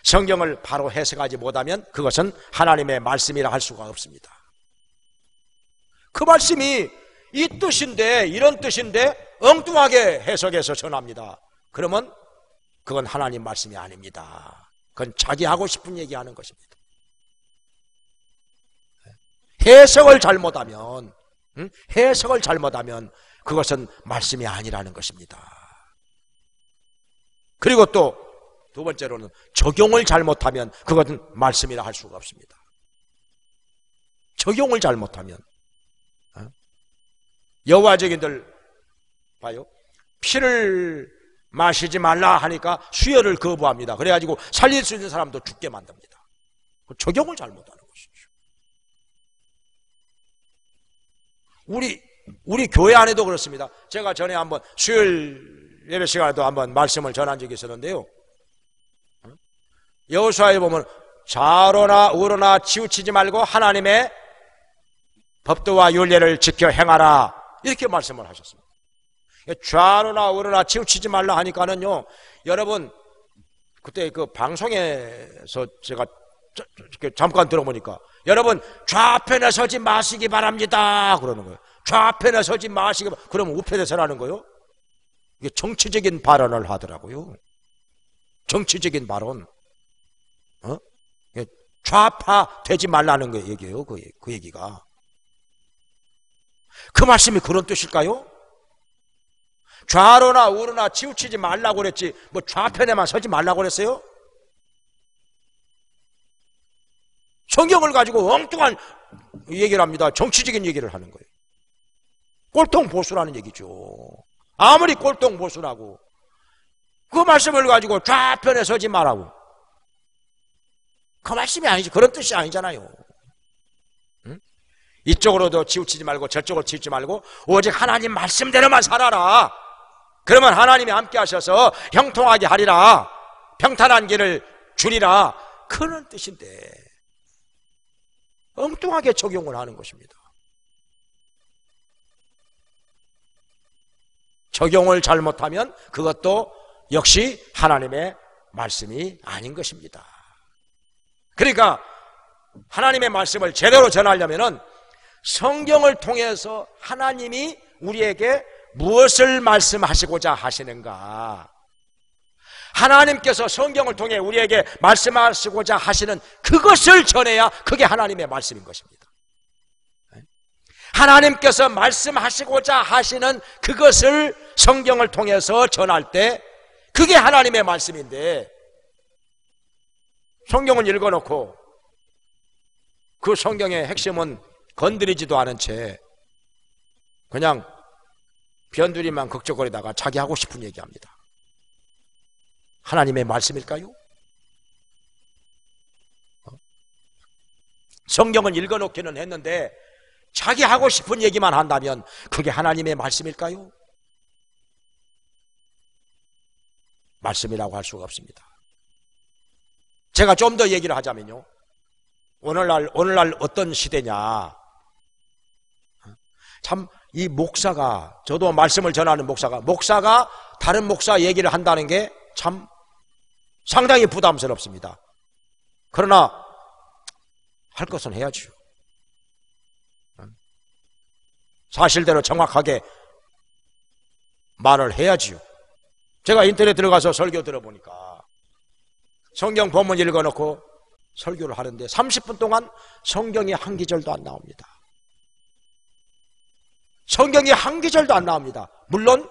성경을 바로 해석하지 못하면 그것은 하나님의 말씀이라 할 수가 없습니다. 그 말씀이 이 뜻인데, 이런 뜻인데 엉뚱하게 해석해서 전합니다. 그러면 그건 하나님 말씀이 아닙니다. 그건 자기 하고 싶은 얘기 하는 것입니다. 해석을 잘못하면 그것은 말씀이 아니라는 것입니다. 그리고 또 두 번째로는 적용을 잘못하면 그것은 말씀이라 할 수가 없습니다. 적용을 잘못하면, 여호와 증인들 봐요. 피를 마시지 말라 하니까 수혈을 거부합니다. 그래가지고 살릴 수 있는 사람도 죽게 만듭니다. 적용을 잘못하는 것이죠. 우리 교회 안에도 그렇습니다. 제가 전에 한번 수요일 예배 시간에도 한번 말씀을 전한 적이 있었는데요, 여호수아에 보면 좌로나 우로나 치우치지 말고 하나님의 법도와 율례를 지켜 행하라, 이렇게 말씀을 하셨습니다. 좌로나 우로나 치우치지 말라 하니까는요, 여러분 그때 그 방송에서 제가 잠깐 들어보니까, 여러분 좌편에 서지 마시기 바랍니다 그러는 거예요. 좌편에 서지 마시기 바랍니다. 그러면 우편에 서라는 거예요? 이게 정치적인 발언을 하더라고요. 정치적인 발언. 좌파 되지 말라는 거 얘기예요. 그 얘기가. 그 말씀이 그런 뜻일까요? 좌로나 우로나 치우치지 말라고 그랬지 뭐 좌편에만 서지 말라고 그랬어요? 성경을 가지고 엉뚱한 얘기를 합니다. 정치적인 얘기를 하는 거예요. 꼴통보수라는 얘기죠. 아무리 꼴통보수라고 그 말씀을 가지고 좌편에 서지 말라고, 그 말씀이 아니지. 그런 뜻이 아니잖아요. 응? 이쪽으로도 치우치지 말고 저쪽으로 치우치지 말고 오직 하나님 말씀대로만 살아라. 그러면 하나님이 함께 하셔서 형통하게 하리라, 평탄한 길을 주리라, 그런 뜻인데 엉뚱하게 적용을 하는 것입니다. 적용을 잘못하면 그것도 역시 하나님의 말씀이 아닌 것입니다. 그러니까 하나님의 말씀을 제대로 전하려면 성경을 통해서 하나님이 우리에게 무엇을 말씀하시고자 하시는가, 하나님께서 성경을 통해 우리에게 말씀하시고자 하시는 그것을 전해야 그게 하나님의 말씀인 것입니다. 하나님께서 말씀하시고자 하시는 그것을 성경을 통해서 전할 때 그게 하나님의 말씀인데, 성경은 읽어놓고 그 성경의 핵심은 건드리지도 않은 채 그냥 변두리만 걱정거리다가 자기 하고 싶은 얘기합니다. 하나님의 말씀일까요? 성경을 읽어놓기는 했는데 자기 하고 싶은 얘기만 한다면 그게 하나님의 말씀일까요? 말씀이라고 할 수가 없습니다. 제가 좀 더 얘기를 하자면요, 오늘날 어떤 시대냐, 참 이 목사가, 저도 말씀을 전하는 목사가 다른 목사 얘기를 한다는 게 참 상당히 부담스럽습니다. 그러나 할 것은 해야죠. 사실대로 정확하게 말을 해야지요. 제가 인터넷 들어가서 설교 들어보니까 성경 본문 읽어놓고 설교를 하는데 30분 동안 성경이 한 기절도 안 나옵니다. 성경이 한 기절도 안 나옵니다. 물론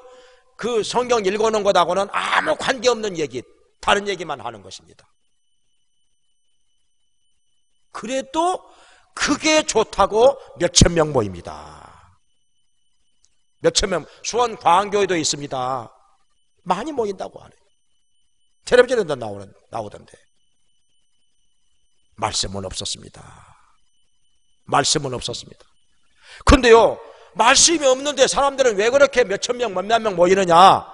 그 성경 읽어놓은 것하고는 아무 관계없는 얘기, 다른 얘기만 하는 것입니다. 그래도 그게 좋다고 몇천 명 모입니다. 몇천 명, 수원 광교에도 있습니다. 많이 모인다고 하네요. 텔레비전에도 나오던데. 말씀은 없었습니다. 말씀은 없었습니다. 근데요, 말씀이 없는데 사람들은 왜 그렇게 몇천 명, 몇만 명 모이느냐?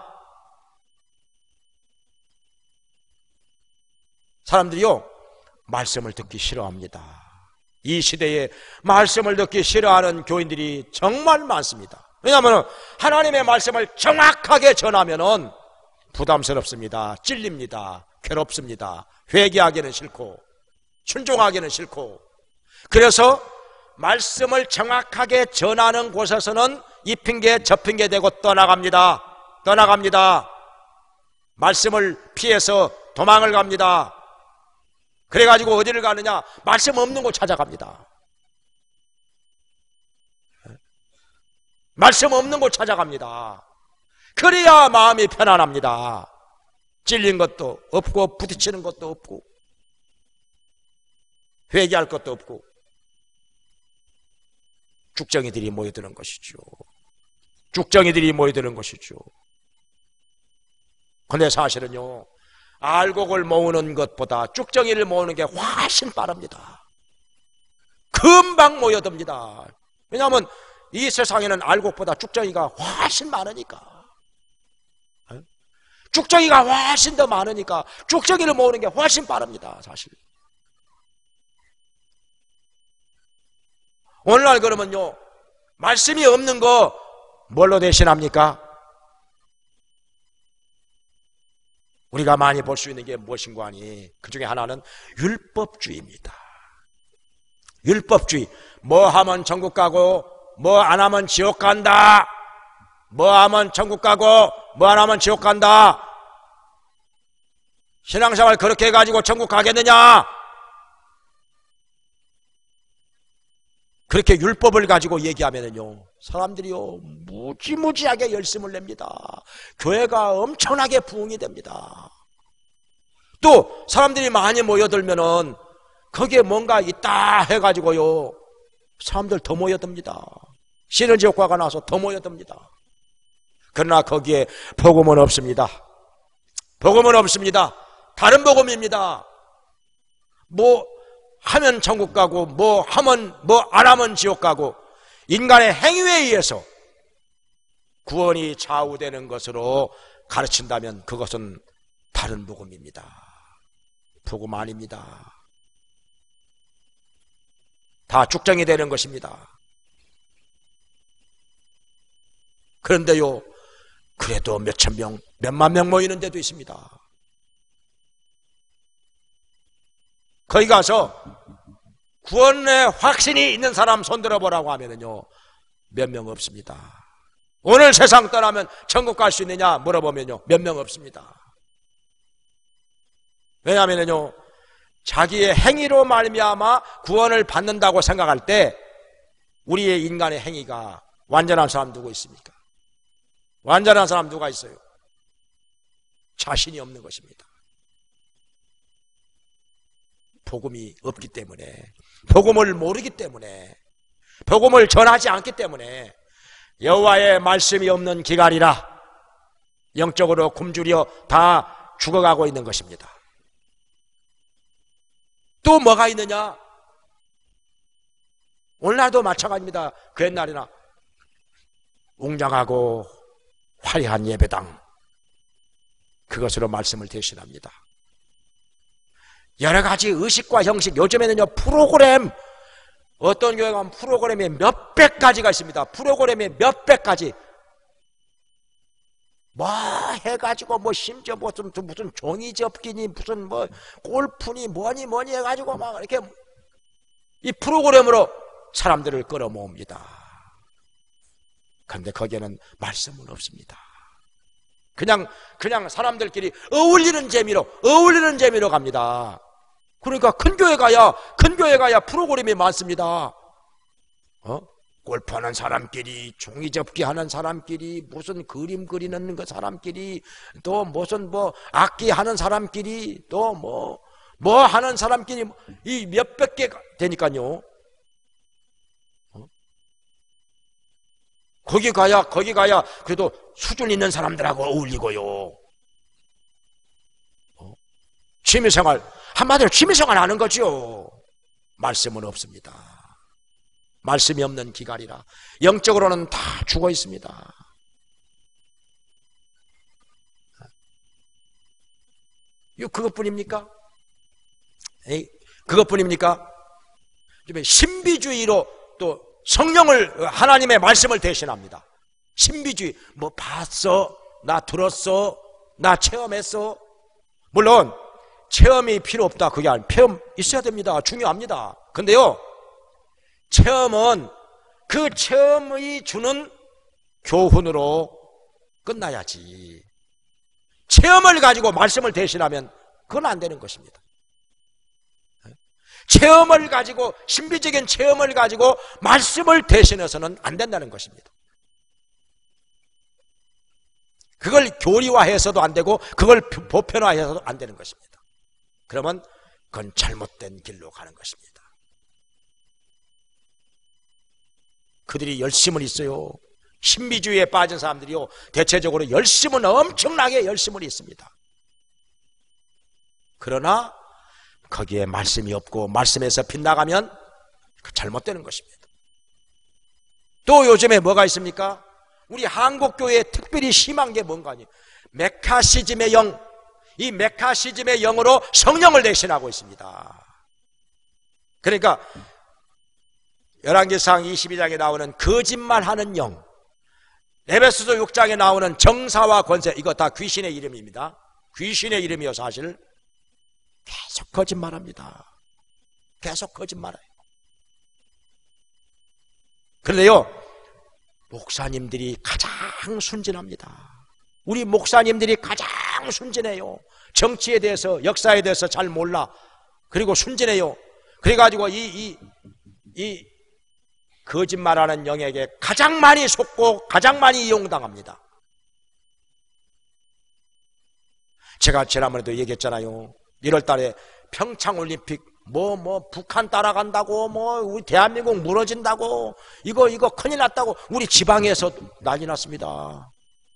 사람들이요, 말씀을 듣기 싫어합니다. 이 시대에 말씀을 듣기 싫어하는 교인들이 정말 많습니다. 왜냐하면 하나님의 말씀을 정확하게 전하면은 부담스럽습니다. 찔립니다. 괴롭습니다. 회개하기는 싫고 순종하기는 싫고, 그래서 말씀을 정확하게 전하는 곳에서는 이 핑계 저 핑계 대고 떠나갑니다. 말씀을 피해서 도망을 갑니다. 그래가지고 어디를 가느냐? 말씀 없는 곳 찾아갑니다. 말씀 없는 곳 찾아갑니다. 그래야 마음이 편안합니다. 찔린 것도 없고 부딪히는 것도 없고 회개할 것도 없고 쭉정이들이 모여드는 것이죠. 쭉정이들이 모여드는 것이죠. 근데 사실은요, 알곡을 모으는 것보다 쭉정이를 모으는 게 훨씬 빠릅니다. 금방 모여듭니다. 왜냐하면 이 세상에는 알곡보다 쭉정이가 훨씬 많으니까. 쭉정이가 훨씬 더 많으니까 쭉정이를 모으는 게 훨씬 빠릅니다. 사실 오늘날 그러면요, 말씀이 없는 거 뭘로 대신합니까? 우리가 많이 볼 수 있는 게 무엇인가 하니 그 중에 하나는 율법주의입니다. 율법주의. 뭐 하면 천국 가고 뭐 안 하면 지옥 간다. 뭐 하면 천국 가고 뭐 안 하면 지옥 간다. 신앙생활 그렇게 해가지고 천국 가겠느냐? 그렇게 율법을 가지고 얘기하면요, 사람들이요 무지무지하게 열심을 냅니다. 교회가 엄청나게 부흥이 됩니다. 또 사람들이 많이 모여들면은 거기에 뭔가 있다 해가지고요, 사람들 더 모여듭니다. 시너지 효과가 나서 더 모여듭니다. 그러나 거기에 복음은 없습니다. 복음은 없습니다. 다른 복음입니다. 뭐 하면 천국 가고 뭐 하면 뭐 안 하면 지옥 가고, 인간의 행위에 의해서 구원이 좌우되는 것으로 가르친다면 그것은 다른 복음입니다. 복음 아닙니다. 다 쭉정이 되는 것입니다. 그런데요, 그래도 몇천 명, 몇만 명 모이는 데도 있습니다. 거기 가서 구원의 확신이 있는 사람 손들어 보라고 하면은요, 몇 명 없습니다. 오늘 세상 떠나면 천국 갈 수 있느냐 물어보면요, 몇 명 없습니다. 왜냐하면요, 자기의 행위로 말미암아 구원을 받는다고 생각할 때 우리의 인간의 행위가 완전한 사람 누구 있습니까? 완전한 사람 누가 있어요? 자신이 없는 것입니다. 복음이 없기 때문에, 복음을 모르기 때문에, 복음을 전하지 않기 때문에 여호와의 말씀이 없는 기갈이라 영적으로 굶주려 다 죽어가고 있는 것입니다. 또 뭐가 있느냐? 오늘날도 마찬가지입니다. 그 옛날이나 웅장하고 화려한 예배당, 그것으로 말씀을 대신합니다. 여러 가지 의식과 형식, 요즘에는요 프로그램, 어떤 교회 가면 프로그램이 몇백 가지가 있습니다. 프로그램이 몇백 가지. 뭐 해가지고 뭐 심지어 무슨 종이 접기니 무슨 뭐 골프니 뭐니 해가지고 막 이렇게 이 프로그램으로 사람들을 끌어모읍니다. 그런데 거기에는 말씀은 없습니다. 그냥 사람들끼리 어울리는 재미로 갑니다. 그러니까 큰 교회 가야 프로그램이 많습니다. 골프하는 사람끼리, 종이 접기 하는 사람끼리, 무슨 그림 그리는 그 사람끼리, 또 무슨 뭐 악기 하는 사람끼리, 또 뭐 하는 사람끼리, 이 몇백 개 되니까요. 거기 가야 그래도 수준 있는 사람들하고 어울리고요. 취미생활, 한마디로 취미생활 하는 거죠. 말씀은 없습니다. 말씀이 없는 기갈이라 영적으로는 다 죽어 있습니다. 그것뿐입니까? 그것뿐입니까? 신비주의로 또 성령을, 하나님의 말씀을 대신합니다. 신비주의, 뭐 봤어, 나 들었어, 나 체험했어. 물론 체험이 필요 없다, 그게 아니에요. 체험 있어야 됩니다. 중요합니다. 근데요, 체험은 그 체험이 주는 교훈으로 끝나야지. 체험을 가지고 말씀을 대신하면 그건 안 되는 것입니다. 체험을 가지고, 신비적인 체험을 가지고 말씀을 대신해서는 안 된다는 것입니다. 그걸 교리화해서도 안 되고 그걸 보편화해서도 안 되는 것입니다. 그러면 그건 잘못된 길로 가는 것입니다. 그들이 열심을 있어요. 신비주의에 빠진 사람들이요, 대체적으로 열심은, 엄청나게 열심을 있습니다. 그러나 거기에 말씀이 없고 말씀에서 빗나가면 잘못되는 것입니다. 또 요즘에 뭐가 있습니까? 우리 한국교회에 특별히 심한 게 뭔가 아니에요. 메카시즘의 영, 이 메카시즘의 영으로 성령을 대신하고 있습니다. 그러니까 열왕기상 22장에 나오는 거짓말하는 영, 에베소서 6장에 나오는 정사와 권세, 이거 다 귀신의 이름입니다. 귀신의 이름이요. 사실 계속 거짓말합니다. 계속 거짓말해요. 그런데요, 목사님들이 가장 순진합니다. 우리 목사님들이 가장 순진해요. 정치에 대해서, 역사에 대해서 잘 몰라. 그리고 순진해요. 그래가지고 이 거짓말하는 영에게 가장 많이 속고 가장 많이 이용당합니다. 제가 지난번에도 얘기했잖아요. 1월 달에 평창올림픽 북한 따라간다고, 우리 대한민국 무너진다고, 이거 큰일 났다고, 우리 지방에서 난리 났습니다.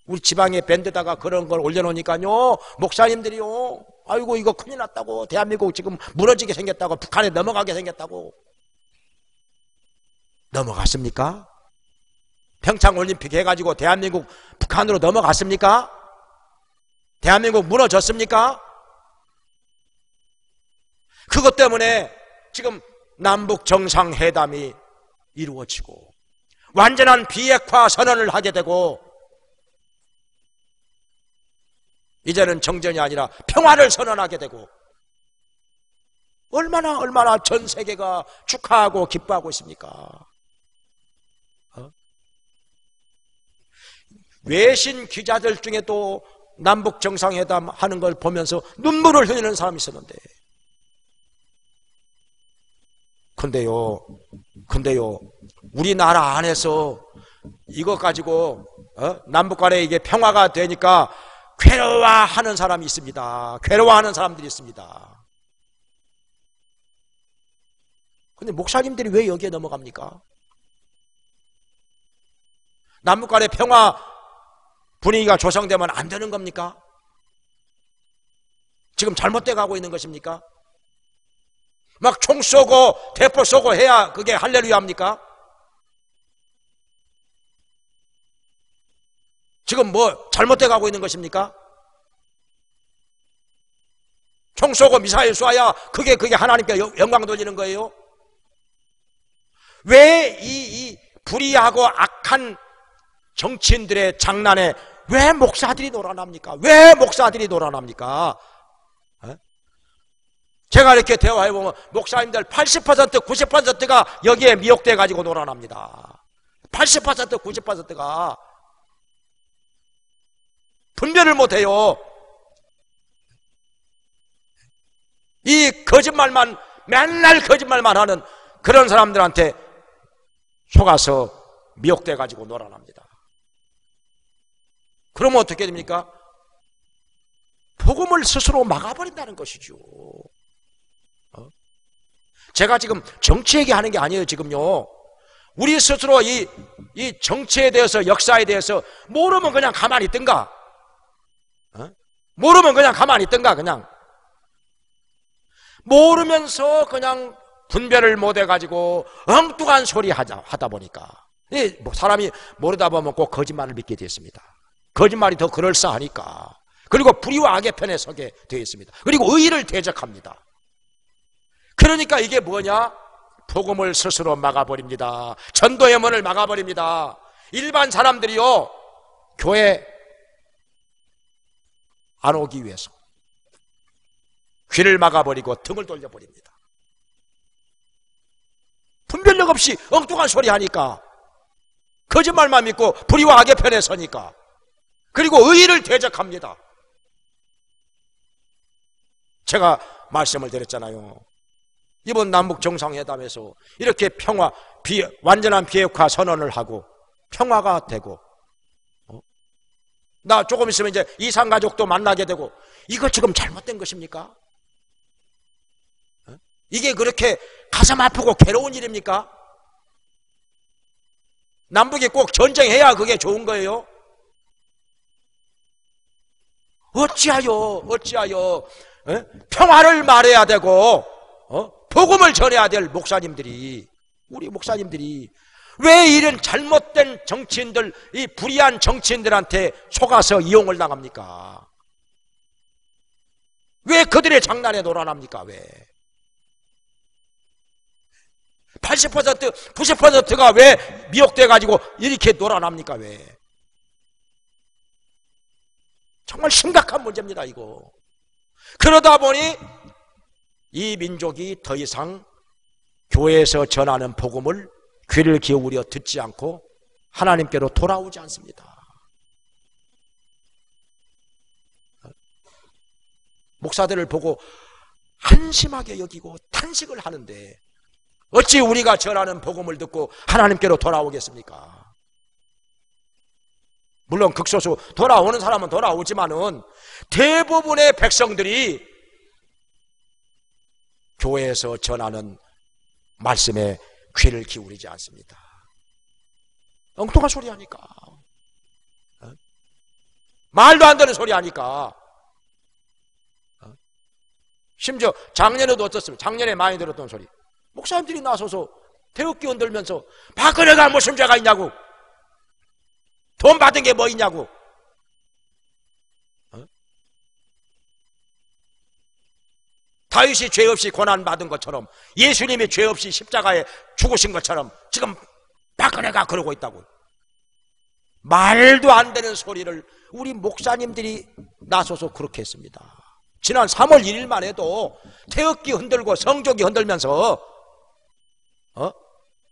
우리 지방에 밴드다가 그런 걸 올려놓으니까요, 목사님들이요, 아이고, 이거 큰일 났다고, 대한민국 지금 무너지게 생겼다고, 북한에 넘어가게 생겼다고. 넘어갔습니까? 평창올림픽 해가지고 대한민국 북한으로 넘어갔습니까? 대한민국 무너졌습니까? 그것 때문에 지금 남북 정상회담이 이루어지고 완전한 비핵화 선언을 하게 되고 이제는 정전이 아니라 평화를 선언하게 되고 얼마나 전 세계가 축하하고 기뻐하고 있습니까? 외신 기자들 중에 또 남북 정상회담 하는 걸 보면서 눈물을 흘리는 사람이 있었는데, 근데요, 우리나라 안에서 이거 가지고 남북 간에 이게 평화가 되니까 괴로워하는 사람이 있습니다. 괴로워하는 사람들이 있습니다. 근데 목사님들이 왜 여기에 넘어갑니까? 남북 간의 평화 분위기가 조성되면 안 되는 겁니까? 지금 잘못돼 가고 있는 것입니까? 막 총 쏘고 대포 쏘고 해야 그게 할렐루야 합니까? 지금 뭐 잘못돼 가고 있는 것입니까? 총 쏘고 미사일 쏴야 그게 하나님께 영광 돌리는 거예요? 왜 이 불의하고 악한 정치인들의 장난에 왜 목사들이 놀아납니까? 왜 목사들이 놀아납니까? 제가 이렇게 대화해보면 목사님들 80% 90%가 여기에 미혹돼 가지고 놀아납니다. 80% 90%가 분별을 못해요. 이 거짓말만, 맨날 거짓말만 하는 그런 사람들한테 속아서 미혹돼 가지고 놀아납니다. 그러면 어떻게 됩니까? 복음을 스스로 막아버린다는 것이죠. 제가 지금 정치 얘기하는 게 아니에요. 지금요, 우리 스스로 이 정치에 대해서, 역사에 대해서 모르면 그냥 가만히 있든가, 모르면 그냥 가만히 있든가, 그냥 모르면서 그냥 분별을 못해가지고 엉뚱한 소리 하다 보니까 사람이 모르다 보면 꼭 거짓말을 믿게 되었습니다. 거짓말이 더 그럴싸하니까. 그리고 불의와 악의 편에 서게 되어 있습니다. 그리고 의의를 대적합니다. 그러니까 이게 뭐냐? 복음을 스스로 막아버립니다. 전도의 문을 막아버립니다. 일반 사람들이요, 교회 안 오기 위해서 귀를 막아버리고 등을 돌려버립니다. 분별력 없이 엉뚱한 소리 하니까, 거짓말만 믿고 불의와 악의 편에 서니까, 그리고 의의를 대적합니다. 제가 말씀을 드렸잖아요. 이번 남북 정상회담에서 이렇게 완전한 비핵화 선언을 하고 평화가 되고, 나 조금 있으면 이제 이산가족도 만나게 되고, 이거 지금 잘못된 것입니까? 이게 그렇게 가슴 아프고 괴로운 일입니까? 남북이 꼭 전쟁해야 그게 좋은 거예요? 어찌하여 평화를 말해야 되고 복음을 전해야 될 목사님들이, 우리 목사님들이 왜 이런 잘못된 정치인들, 이 불의한 정치인들한테 속아서 이용을 당합니까? 왜 그들의 장난에 놀아납니까? 왜 80% 90%가 왜 미혹돼 가지고 이렇게 놀아납니까? 왜? 정말 심각한 문제입니다, 이거. 그러다 보니 이 민족이 더 이상 교회에서 전하는 복음을 귀를 기울여 듣지 않고 하나님께로 돌아오지 않습니다. 목사들을 보고 한심하게 여기고 탄식을 하는데 어찌 우리가 전하는 복음을 듣고 하나님께로 돌아오겠습니까? 물론 극소수 돌아오는 사람은 돌아오지만은 대부분의 백성들이 교회에서 전하는 말씀에 귀를 기울이지 않습니다. 엉뚱한 소리 하니까, 말도 안 되는 소리 하니까. 심지어 작년에도 어떻습니까? 작년에 많이 들었던 소리, 목사님들이 나서서 태극기 흔들면서 박근혜가 무슨 죄가 있냐고, 돈 받은 게 뭐 있냐고, 다윗이 죄 없이 고난 받은 것처럼, 예수님이 죄 없이 십자가에 죽으신 것처럼 지금 박근혜가 그러고 있다고. 말도 안 되는 소리를 우리 목사님들이 나서서 그렇게 했습니다. 지난 3월 1일만 해도 태극기 흔들고 성조기 흔들면서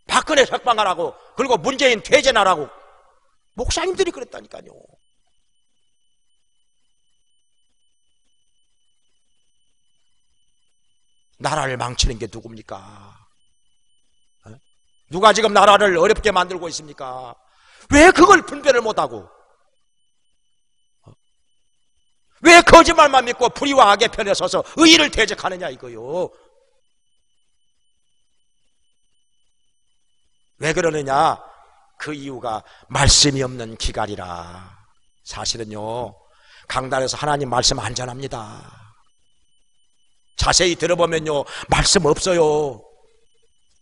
박근혜 석방하라고, 그리고 문재인 퇴진하라고 목사님들이 그랬다니까요. 나라를 망치는 게 누굽니까? 누가 지금 나라를 어렵게 만들고 있습니까? 왜 그걸 분별을 못하고, 왜 거짓말만 믿고 불의와 악의 편에 서서 의의를 대적하느냐 이거요. 왜 그러느냐? 그 이유가 말씀이 없는 기갈이라. 사실은요, 강단에서 하나님 말씀 안 전합니다. 자세히 들어보면요, 말씀 없어요.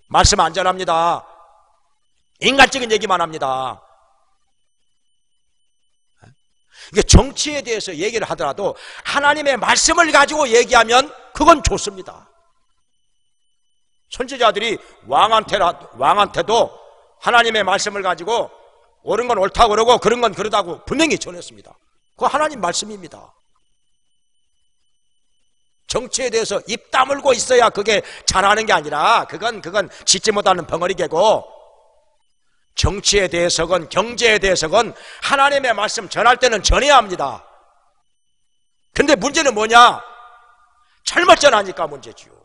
말씀 안 전합니다. 인간적인 얘기만 합니다. 이게 정치에 대해서 얘기를 하더라도 하나님의 말씀을 가지고 얘기하면 그건 좋습니다. 선지자들이 왕한테도 하나님의 말씀을 가지고 옳은 건 옳다고 그러고 그런 건 그러다고 분명히 전했습니다. 그거 하나님 말씀입니다. 정치에 대해서 입 다물고 있어야 그게 잘하는 게 아니라 그건 짓지 못하는 벙어리개고, 정치에 대해서건 경제에 대해서건 하나님의 말씀 전할 때는 전해야 합니다. 근데 문제는 뭐냐? 잘못 전하니까 문제지요.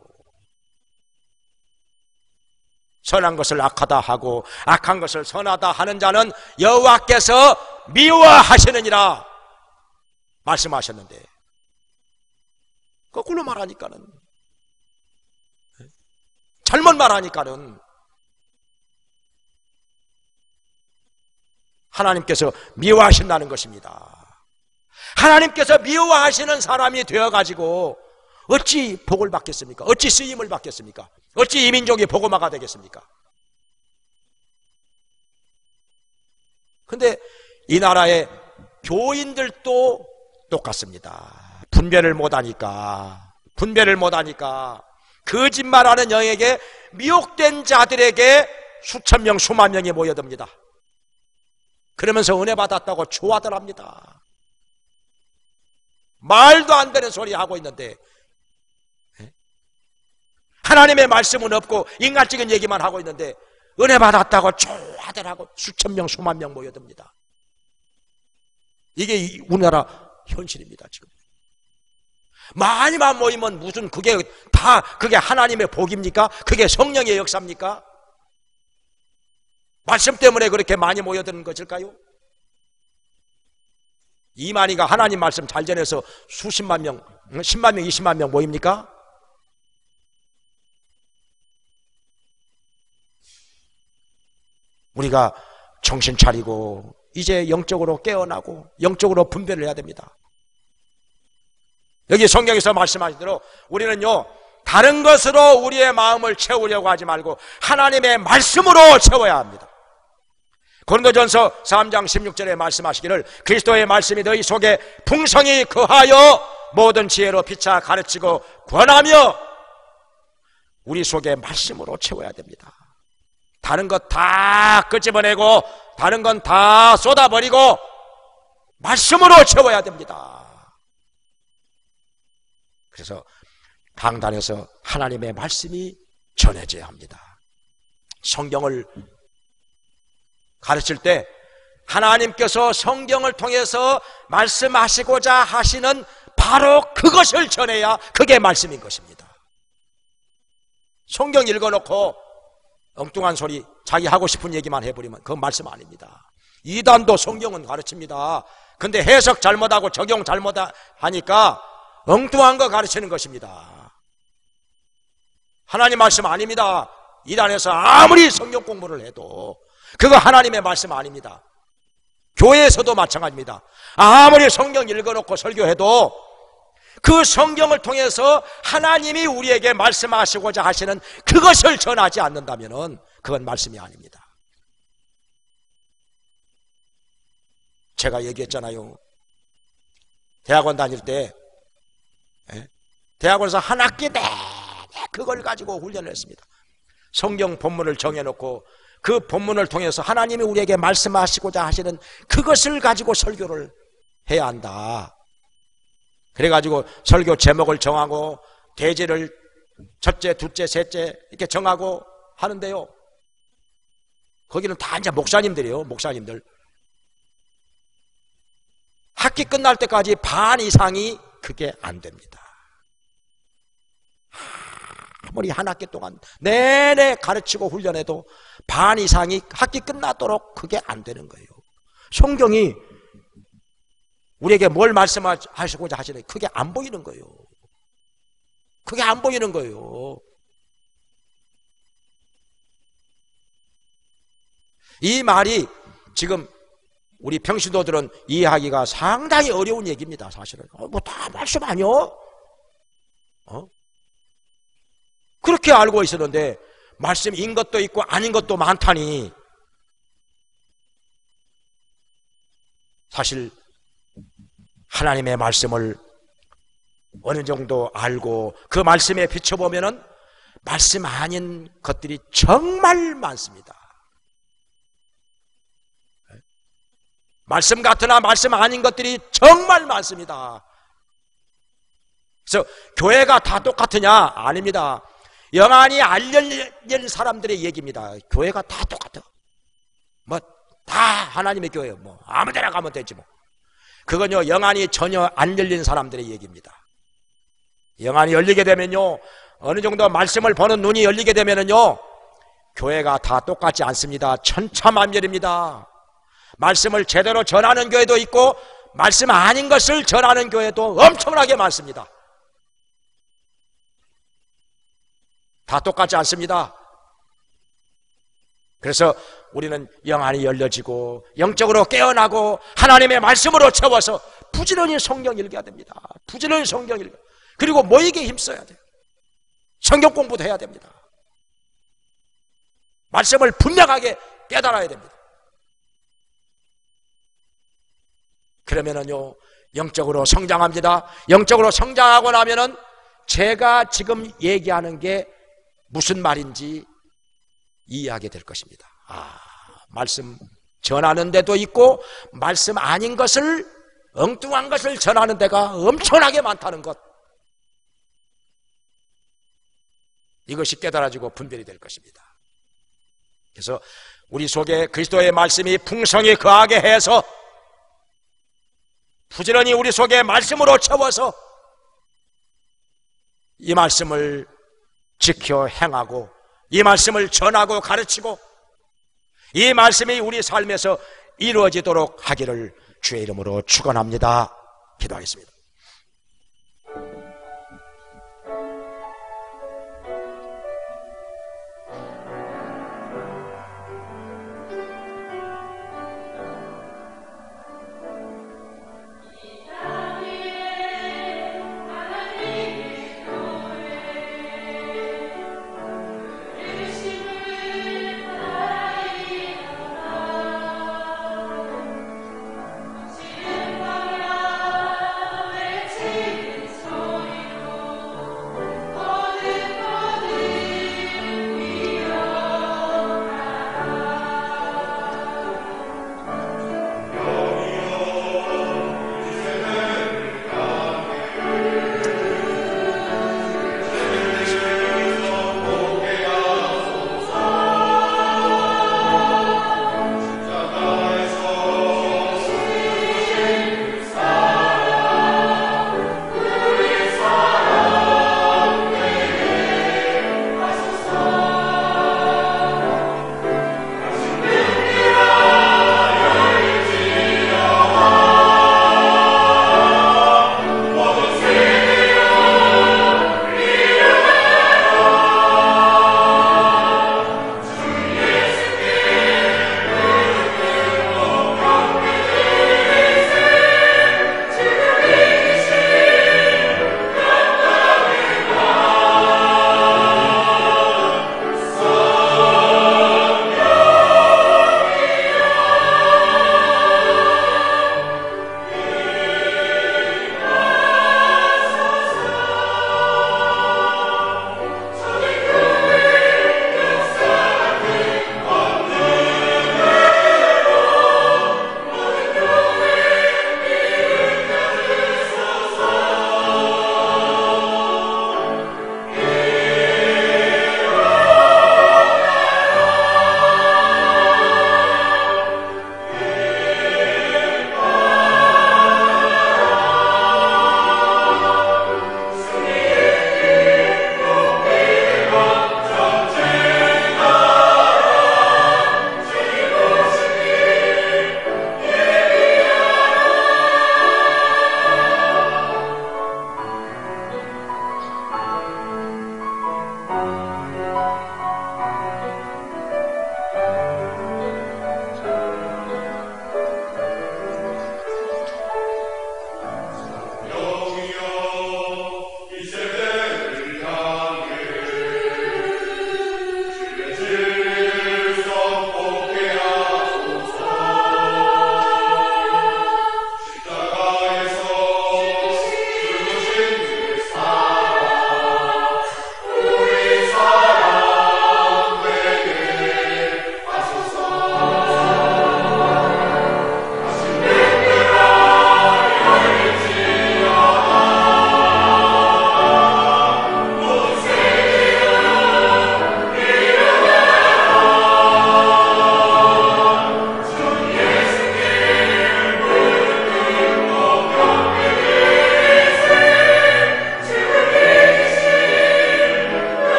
선한 것을 악하다 하고 악한 것을 선하다 하는 자는 여호와께서 미워하시느니라 말씀하셨는데, 거꾸로 말하니까는, 잘못 말하니까는 하나님께서 미워하신다는 것입니다. 하나님께서 미워하시는 사람이 되어가지고 어찌 복을 받겠습니까? 어찌 쓰임을 받겠습니까? 어찌 이 민족이 복음화가 되겠습니까? 근데 이 나라의 교인들도 똑같습니다. 분별을 못하니까 거짓말하는 영에게 미혹된 자들에게 수천 명 수만 명이 모여듭니다. 그러면서 은혜 받았다고 좋아들 합니다. 말도 안 되는 소리 하고 있는데 하나님의 말씀은 없고 인간적인 얘기만 하고 있는데 은혜 받았다고 좋아들 하고 수천 명 수만 명 모여듭니다. 이게 우리나라 현실입니다. 지금 많이만 모이면 무슨 그게 하나님의 복입니까? 그게 성령의 역사입니까? 말씀 때문에 그렇게 많이 모여드는 것일까요? 이만희가 하나님 말씀 잘 전해서 수십만 명, 10만 명, 20만 명 모입니까? 우리가 정신 차리고 이제 영적으로 깨어나고 영적으로 분별을 해야 됩니다. 여기 성경에서 말씀하신 대로 우리는요, 다른 것으로 우리의 마음을 채우려고 하지 말고 하나님의 말씀으로 채워야 합니다. 고린도전서 3장 16절에 말씀하시기를 그리스도의 말씀이 너희 속에 풍성히 거하여 모든 지혜로 피차 가르치고 권하며, 우리 속에 말씀으로 채워야 됩니다. 다른 것 다 끄집어내고 다른 건 다 쏟아버리고 말씀으로 채워야 됩니다. 그래서 강단에서 하나님의 말씀이 전해져야 합니다. 성경을 가르칠 때 하나님께서 성경을 통해서 말씀하시고자 하시는 바로 그것을 전해야 그게 말씀인 것입니다. 성경 읽어놓고 엉뚱한 소리, 자기 하고 싶은 얘기만 해버리면 그건 말씀 아닙니다. 이단도 성경은 가르칩니다. 근데 해석 잘못하고 적용 잘못하니까 엉뚱한 거 가르치는 것입니다. 하나님 말씀 아닙니다. 이단에서 아무리 성경 공부를 해도 그거 하나님의 말씀 아닙니다. 교회에서도 마찬가지입니다. 아무리 성경 읽어놓고 설교해도 그 성경을 통해서 하나님이 우리에게 말씀하시고자 하시는 그것을 전하지 않는다면 그건 말씀이 아닙니다. 제가 얘기했잖아요. 대학원 다닐 때 대학원에서 한 학기 내내 그걸 가지고 훈련을 했습니다. 성경 본문을 정해놓고 그 본문을 통해서 하나님이 우리에게 말씀하시고자 하시는 그것을 가지고 설교를 해야 한다. 그래가지고 설교 제목을 정하고 대제를 첫째, 둘째, 셋째 이렇게 정하고 하는데요, 거기는 다 이제 목사님들이에요. 목사님들 학기 끝날 때까지 반 이상이 그게 안 됩니다. 아무리 한 학기 동안 내내 가르치고 훈련해도 반 이상이 학기 끝나도록 그게 안 되는 거예요. 성경이 우리에게 뭘 말씀하시고자 하시는 그게 안 보이는 거예요. 그게 안 보이는 거예요. 이 말이 지금 우리 평신도들은 이해하기가 상당히 어려운 얘기입니다. 사실은 뭐 다 말씀 아니요? 그렇게 알고 있었는데 말씀인 것도 있고 아닌 것도 많다니, 사실 하나님의 말씀을 어느 정도 알고 그 말씀에 비춰보면은 말씀 아닌 것들이 정말 많습니다. 말씀 같으나 말씀 아닌 것들이 정말 많습니다. 그래서 교회가 다 똑같으냐? 아닙니다. 영안이 알려진 사람들의 얘기입니다. 교회가 다 똑같아. 뭐 다 하나님의 교회예요. 뭐 아무데나 가면 되지 뭐. 그건요, 영안이 전혀 안 열린 사람들의 얘기입니다. 영안이 열리게 되면요, 어느 정도 말씀을 보는 눈이 열리게 되면은요, 교회가 다 똑같지 않습니다. 천차만별입니다. 말씀을 제대로 전하는 교회도 있고 말씀 아닌 것을 전하는 교회도 엄청나게 많습니다. 다 똑같지 않습니다. 그래서 우리는 영안이 열려지고 영적으로 깨어나고 하나님의 말씀으로 채워서 부지런히 성경 읽어야 됩니다. 부지런히 성경 읽어. 그리고 모이게 힘써야 돼요. 성경 공부도 해야 됩니다. 말씀을 분명하게 깨달아야 됩니다. 그러면은요, 영적으로 성장합니다. 영적으로 성장하고 나면은 제가 지금 얘기하는 게 무슨 말인지 이해하게 될 것입니다. 말씀 전하는 데도 있고 말씀 아닌 것을, 엉뚱한 것을 전하는 데가 엄청나게 많다는 것, 이것이 깨달아지고 분별이 될 것입니다. 그래서 우리 속에 그리스도의 말씀이 풍성히 거하게 해서 부지런히 우리 속에 말씀으로 채워서 이 말씀을 지켜 행하고 이 말씀을 전하고 가르치고 이 말씀이 우리 삶에서 이루어지도록 하기를 주의 이름으로 축원합니다. 기도하겠습니다.